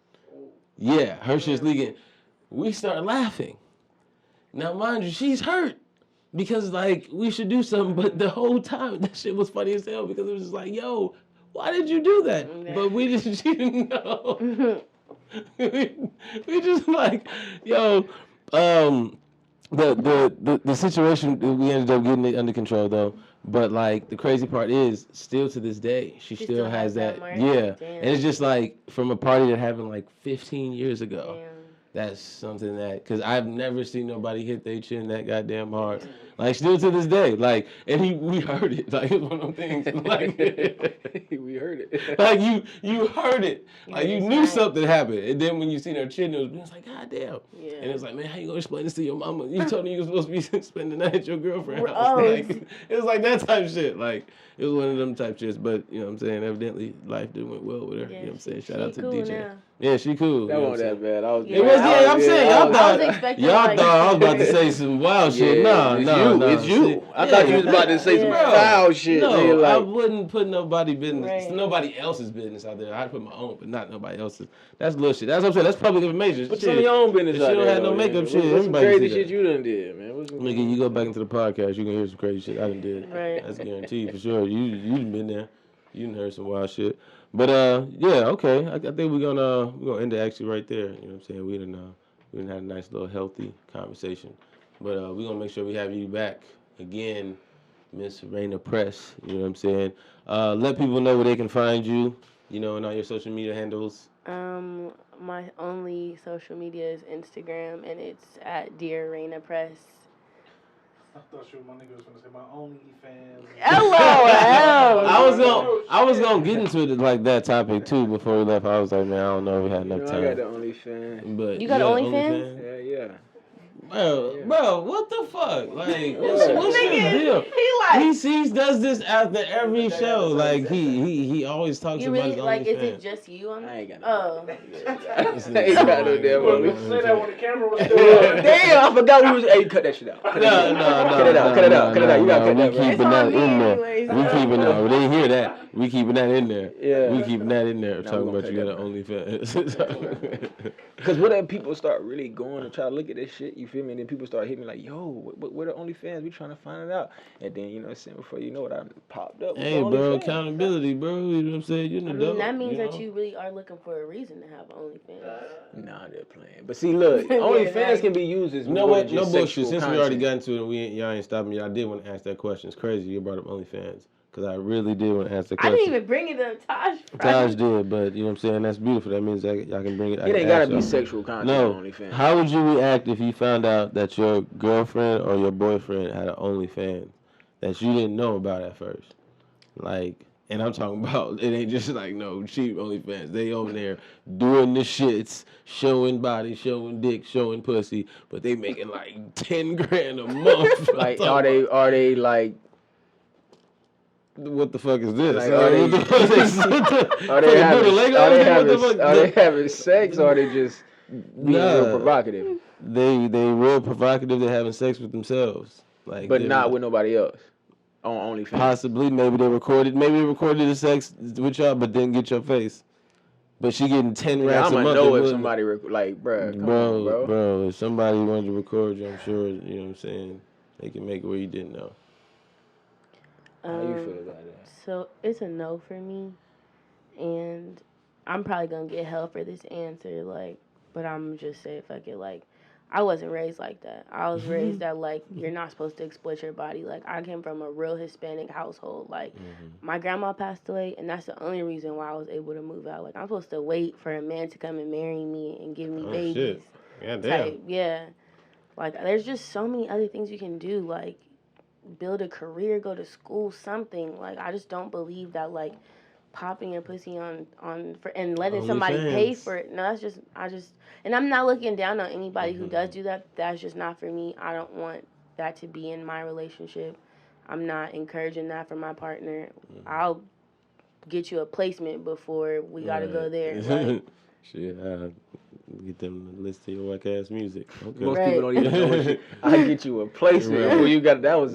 Yeah, her shit's leaking. We start laughing. Now, mind you, she's hurt. Because, we should do something, but the whole time, that shit was funny as hell because it was just like, yo, why did you do that? Yeah. But she didn't know. we just yo, the situation, we ended up getting it under control, though. But, the crazy part is, still to this day, she still has that. Yeah. Damn. And it's just, from a party that happened, 15 years ago. Damn. that's something that, because I've never seen nobody hit their chin that goddamn hard. Like, still to this day. Like, and we heard it. Like, it's one of them things. Like, we heard it. like you heard it. Like, you It's knew right. something happened. And then when you seen her chin, it was like, God damn. Yeah. And it's like, man, how you gonna explain this to your mama? You told me you was supposed to be spending the night at your girlfriend's house. Oh, Like, it was like that type shit. Like, it was one of them type shits. But, you know what I'm saying, evidently, life did went well with her. Yeah, you know what I'm saying? she Shout out to cool DJ. now. Yeah, she cool. That you know wasn't what I'm that bad. I was. Yeah. It was, yeah, I'm saying, y'all I was thought, expecting, y'all like- thought I was about to say some wild shit. Yeah, No, it's no, you. no. It's you. I thought you was about to say some Yeah. foul shit. No, nigga, I like, wouldn't put nobody business, Right. nobody else's business out there. I'd put my own, but not nobody else's. That's little shit. That's what I'm saying. That's public information. put Shit. some of your own business If out she there. don't have no though, makeup man. shit, What's some everybody crazy see shit that. you done did, man? What's some Nigga, you go back into the podcast, you can hear some crazy shit I done did. Right. That's guaranteed for sure. You done been there. You done heard some wild shit. But yeah, okay. I think we're gonna end it actually right there. You know what I'm saying? We done had a nice little healthy conversation. But we're gonna make sure we have you back again, Miss Reyna Press. You know what I'm saying? Let people know where they can find you, you know, and all your social media handles. My only social media is Instagram, and it's at Dear Reyna Press. I thought my nigga was gonna say my OnlyFans. LOL. I was gonna get into it like that topic too before we left. I was like, man, I don't know if we had You enough know, I got the time. OnlyFans. But You got OnlyFans? Yeah. Bro, what the fuck? Like, what's your deal? He does this after every show. Like, he always talks You about really his like? Is OnlyFans. it just you on? I ain't got no. Oh. I ain't got no damn Well, we OnlyFans. say that when the camera was still on. Damn, I forgot we was. Hey, cut that shit out. Cut No. it out. You gotta cut that, We bro. keeping that It's on in me there. anyways. We keeping that. They hear that. We keeping that in there. Yeah. We keeping that in there. No, Talking we gonna about you got cut an OnlyFans. Because what if people start really going and try to look at this shit, you feel me? And then people start hitting me like, yo, where the OnlyFans? We trying to find it out. And then, you know what I'm saying, before you know it, I popped up with Hey, the bro, OnlyFans. accountability, bro. You know what I'm saying? You're an I adult. mean, that means that know? you really are looking for a reason to have OnlyFans. Nah, they're playing. But see, look, Yeah, OnlyFans right. can be used as You know more what? than No just bullshit. sexual Since we already content. got into it, y'all ain't stopping me. I did want to ask that question. It's crazy you brought up OnlyFans. Because I really did want to ask that I question. didn't even bring it up, Taj. Taj did, but you know what I'm saying? That's beautiful. That means y'all can bring it. It ain't gotta be sexual content No. on OnlyFans. How would you react if you found out that your girlfriend or your boyfriend had an OnlyFans that you didn't know about at first? Like, and I'm talking about, it ain't just like no cheap OnlyFans. They over there doing the shits, showing body, showing dick, showing pussy, but they making like 10 grand a month. Like, are they like, What the fuck is this? Like, Are they having sex, or are they just being real provocative? They real provocative. They're having sex with themselves, like, But not with nobody else on OnlyFans. possibly. Maybe they recorded the sex with y'all, but didn't get your face. But she getting 10 Yeah, racks a I'ma month. know they if wouldn't. somebody like, bruh, come on, bro. Bro, if somebody wanted to record you, I'm sure, you know what I'm saying, they can make it where you didn't know. How you feel about that? So it's a no for me, and I'm probably gonna get hell for this answer. Like, but I'm just say fuck it. Like, I wasn't raised like that. I was raised that like you're not supposed to exploit your body. Like, I came from a real Hispanic household. Like, my grandma passed away, and that's the only reason why I was able to move out. Like, I'm supposed to wait for a man to come and marry me and give me babies. Shit. Yeah, damn. Type. Yeah. Like, there's just so many other things you can do. Like, build a career, go to school, something. Like, I just don't believe that, like, popping your pussy on and letting somebody pay for it. No, and I'm not looking down on anybody who does do that. That's just not for me. I don't want that to be in my relationship. I'm not encouraging that for my partner. I'll get you a placement before we gotta go there. Like, Shit, get them to listen to your whack ass music. Okay. Most Right. people don't even know what you. I get you a placement. Right. Well, you got that was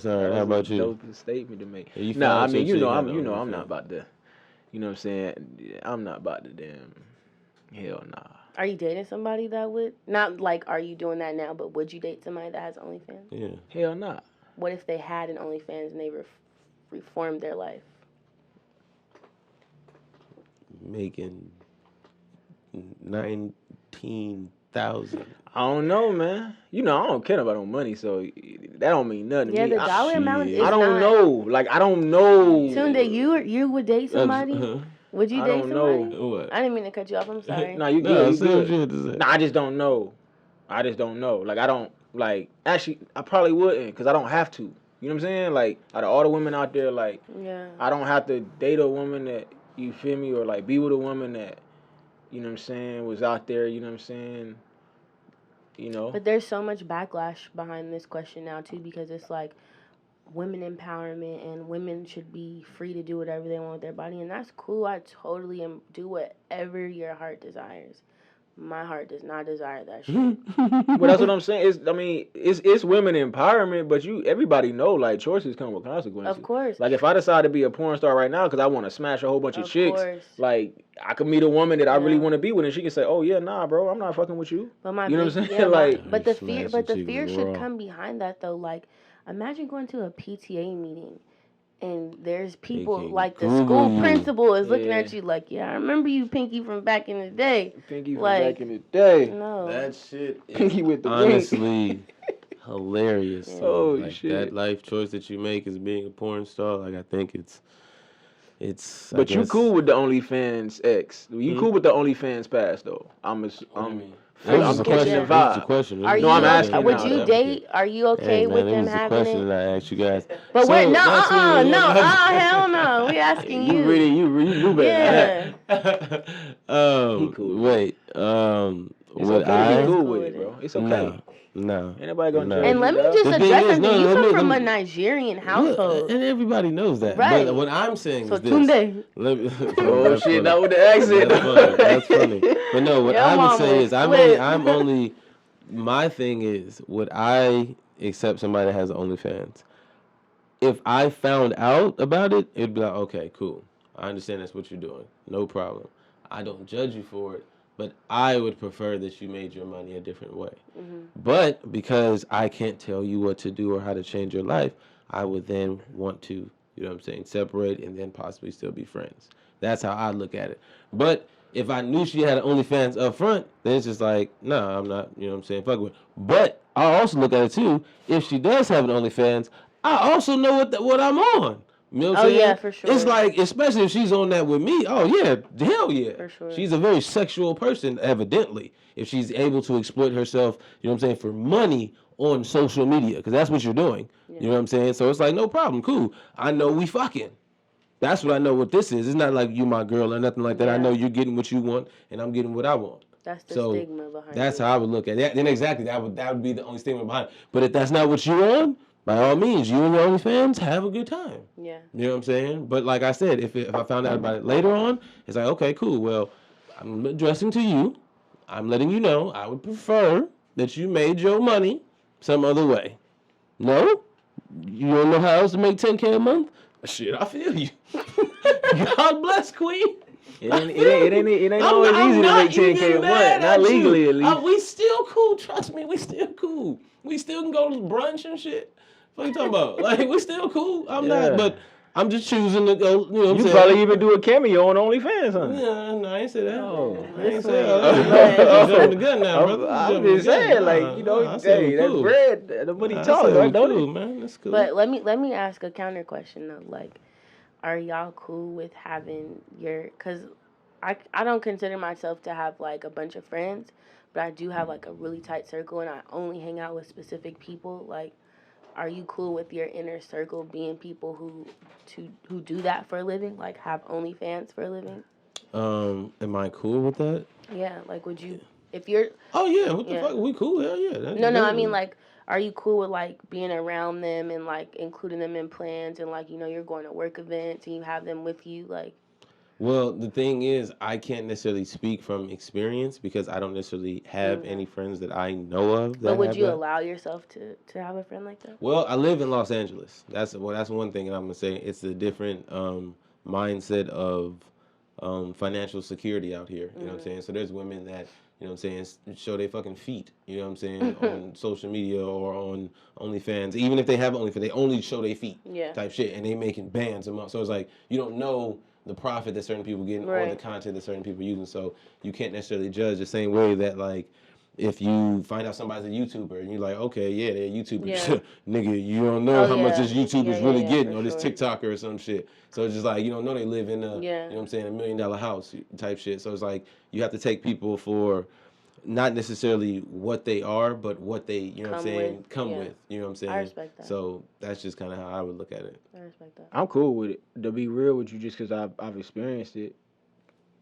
hard. How about you? Dope statement to make. Yeah, you Nah, I found mean, some shit I'm on I'm OnlyFans. not about to. You know what I'm saying? I'm not about to damn. Hell nah. are you dating somebody that would? Not like, are you doing that now, but would you date somebody that has OnlyFans? Yeah. Hell nah. What if they had an OnlyFans and they reformed their life? Making 19,000. I don't know, man. You know, I don't care about no money, so that don't mean nothing Yeah, to me. the dollar amount shit. is I don't not. know. Like, I don't know. Tunde, you would date somebody? Would you I date don't somebody? know. What? I didn't mean to cut you off. I'm sorry. Nah, you No, good. You say what good. you had to say. Nah, I just don't know. Like, I don't, like, actually, I probably wouldn't, because I don't have to. You know what I'm saying? Like, out of all the women out there, like, Yeah. I don't have to date a woman that, you feel me, or, like, be with a woman that, you know what I'm saying, was out there, you know what I'm saying, you know? But there's so much backlash behind this question now, too, because it's like women empowerment and women should be free to do whatever they want with their body. And that's cool. I totally do whatever your heart desires. My heart does not desire that shit. But that's what I'm saying. It's women empowerment, but everybody know, like, choices come with consequences. Of course. Like, if I decide to be a porn star right now because I want to smash a whole bunch of chicks, course. like, I could meet a woman that I really Yeah. want to be with, and she can say, "Oh yeah, nah, bro, I'm not fucking with you." But my You know what I'm big- saying? yeah, Like- but the Smash fear, the but the chick fear raw. should come behind that though. Like, imagine going to a PTA meeting, and there's people can like the Google school you. principal is looking Yeah. at you like, yeah, I remember you, Pinky, from back in the day. Pinky from Like, back in the day. No, That shit is Pinky with the honestly hilarious. Yeah. to me. Oh, like, shit. That life choice that you make is being a porn star. Like, I think it's. I But you guess- cool with the OnlyFans X? You cool with the OnlyFans pass though? I'm What do you mean? Are This you is a scared? question. Yeah. This is a vibe. question. are This you? is I'm a asking question. would now. you date? Are you okay Hey, man, with it them was a having question it? that I asked you guys. But So, wait, no, that's really no, what I'm- hell no. We asking you. you knew better. Yeah. He cool. Wait. It's Would okay. I? Be cool Cool with with it, bro. it. It's okay. No. Anybody gonna No. judge And you, let me dog? just The thing address is, something. no, You let come me- from let a me- Nigerian Look, household. and everybody knows that. Right. But what I'm saying So is this. Tunde. Let me, Oh That's shit, funny. not with the accent. That's funny. That's funny. But no, what Your I would mama say is split. I'm only my thing is, would I accept somebody that has OnlyFans? If I found out about it, it'd be like, okay, cool. I understand that's what you're doing. No problem. I don't judge you for it, but I would prefer that you made your money a different way. Mm-hmm. But because I can't tell you what to do or how to change your life, I would then want to, you know what I'm saying, separate and then possibly still be friends. That's how I look at it. But if I knew she had an OnlyFans up front, then it's just like, nah, I'm not, you know what I'm saying, fuck with her. But I also look at it too, if she does have an OnlyFans, I also know what I'm on. You know what I'm Oh, saying? yeah, for sure. It's like, especially if she's on that with me, oh yeah, hell yeah. For sure. She's a very sexual person, evidently, if she's able to exploit herself, you know what I'm saying, for money on social media, because that's what you're doing. Yeah. You know what I'm saying? So it's like, no problem, cool. I know we fucking. That's what I know what this is. It's not like you my girl or nothing like that. I Yeah. know you're getting what you want, and I'm getting what I want. That's the So, stigma behind That's it. how I would look at it. Then exactly, that would be the only statement behind it. But if that's not what you on, by all means, you and your OnlyFans, have a good time. Yeah. You know what I'm saying? But like I said, if I found out about it later on, it's like, okay, cool. Well, I'm addressing to you. I'm letting you know I would prefer that you made your money some other way. No? You don't know how else to make $10K a month? Shit, I feel you. God bless, Queen. It ain't always I'm easy to not make 10K a even month. mad Not at you. legally, at least. We still cool. Trust me, we still cool. We still can go to brunch and shit. What you talking about? Like, we still cool. I'm Yeah. not, but I'm just choosing to go, you know what I'm You saying? probably even do a cameo on OnlyFans, huh? Yeah, no, I ain't say that. Oh. I ain't This say way. that. You jumping the gun now, brother. I'm jumping just the gun. saying, like, Nah, you know, I said hey, we that's cool. bread. The money Nah, I talks, said right? we Don't cool, it? man. That's cool. But let me ask a counter question though. Like, are y'all cool with having your? Cause I don't consider myself to have like a bunch of friends, but I do have like a really tight circle, and I only hang out with specific people. Like, are you cool with your inner circle being people who do that for a living? Like, have OnlyFans for a living? Am I cool with that? Yeah. Like, would you? If you're Oh yeah, what the Yeah. fuck? We cool? Hell yeah. No, I mean, like, are you cool with, like, being around them and, like, including them in plans and, like, you know, you're going to work events and you have them with you, like... Well, the thing is, I can't necessarily speak from experience because I don't necessarily have any friends that I know of. But would have you that. allow yourself to have a friend like that? Well, I live in Los Angeles. That's one thing that I'm gonna say. It's a different mindset of financial security out here. You know what I'm saying? So there's women that, you know what I'm saying, show their fucking feet, you know what I'm saying, on social media or on OnlyFans. Even if they have OnlyFans, they only show their feet type shit, and they making bands a month. So it's like, you don't know the profit that certain people getting or the content that certain people using. So you can't necessarily judge the same way that, like, if you find out somebody's a YouTuber and you're like, okay, yeah, they're a YouTuber. Yeah. Nigga, you don't know how much this YouTuber's really getting, for or this sure. TikToker or some shit. So it's just like, you don't know they live in a, Yeah. you know what I'm saying, $1 million house type shit. So it's like, you have to take people for not necessarily what they are, but what they, you know what I'm saying, come with. You know what I'm saying? I respect that. So that's just kind of how I would look at it. I respect that. I'm cool with it. To be real with you, just because I've experienced it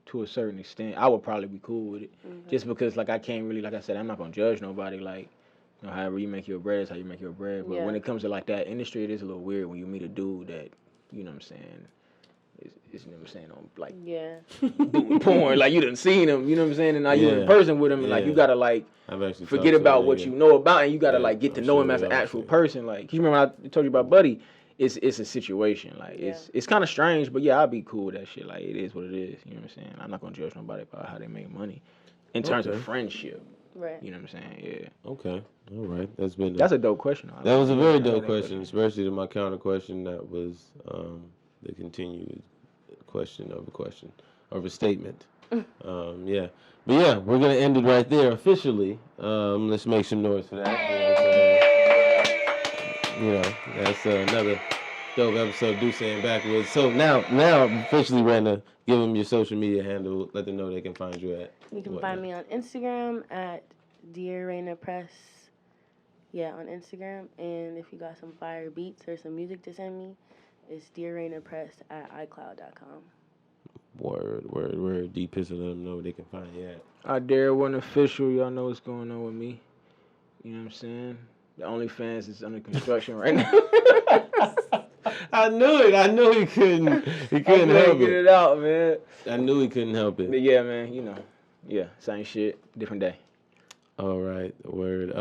to a certain extent, I would probably be cool with it. Mm-hmm. Just because, like, I can't really, like I said, I'm not gonna judge nobody. Like, you know, however you make your bread is how you make your bread. But when it comes to like that industry, it is a little weird when you meet a dude that, you know what I'm saying, is you know what I'm saying, on like doing porn. Like, you done seen him, you know what I'm saying, and now you're in person with him, and like you gotta like forget about what you know about, and you gotta like get to know him as an actual person. Like, you remember when I told you about Buddy? It's a situation. Like, it's kind of strange, but yeah, I'll be cool with that shit. Like, it is what it is. You know what I'm saying? I'm not gonna judge nobody about how they make money in terms of friendship. Right. You know what I'm saying? Yeah. Okay. All right. That's a dope question. That was a very dope question, especially to my counter question that was the continued question of a question, of a statement. Yeah. But yeah, we're going to end it right there officially. Let's make some noise for that. You know, that's another dope episode of Dussé and Backwoods. So now officially, Reyna, give them your social media handle. Let them know they can find you at. You can find me on Instagram at Dear Reyna Press. Yeah, on Instagram. And if you got some fire beats or some music to send me, it's dearreynapress at iCloud.com. Word. D-Pistol, let them know where they can find you at. I dare one official. Y'all know what's going on with me. You know what I'm saying? The OnlyFans is under construction right now. I knew it. I knew he couldn't. He couldn't help get it out, man. I knew he couldn't help it. But yeah, man. You know, yeah, same shit, different day. All right, word.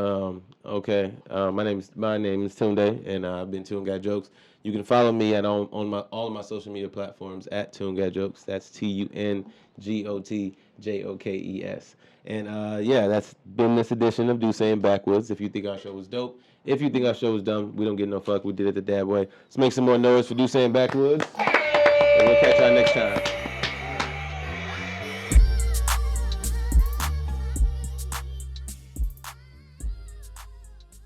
Okay. My name is Tunde, and I've been TunGotJokes. You can follow me at on all of my social media platforms at TunGotJokes. That's TunGotJokes. And yeah, that's been this edition of Dussé and Backwoods. If you think our show was dope, if you think our show was dumb, we don't give no fuck. We did it the DAB way. Let's make some more noise for Dussé and Backwoods, and we'll catch y'all next time.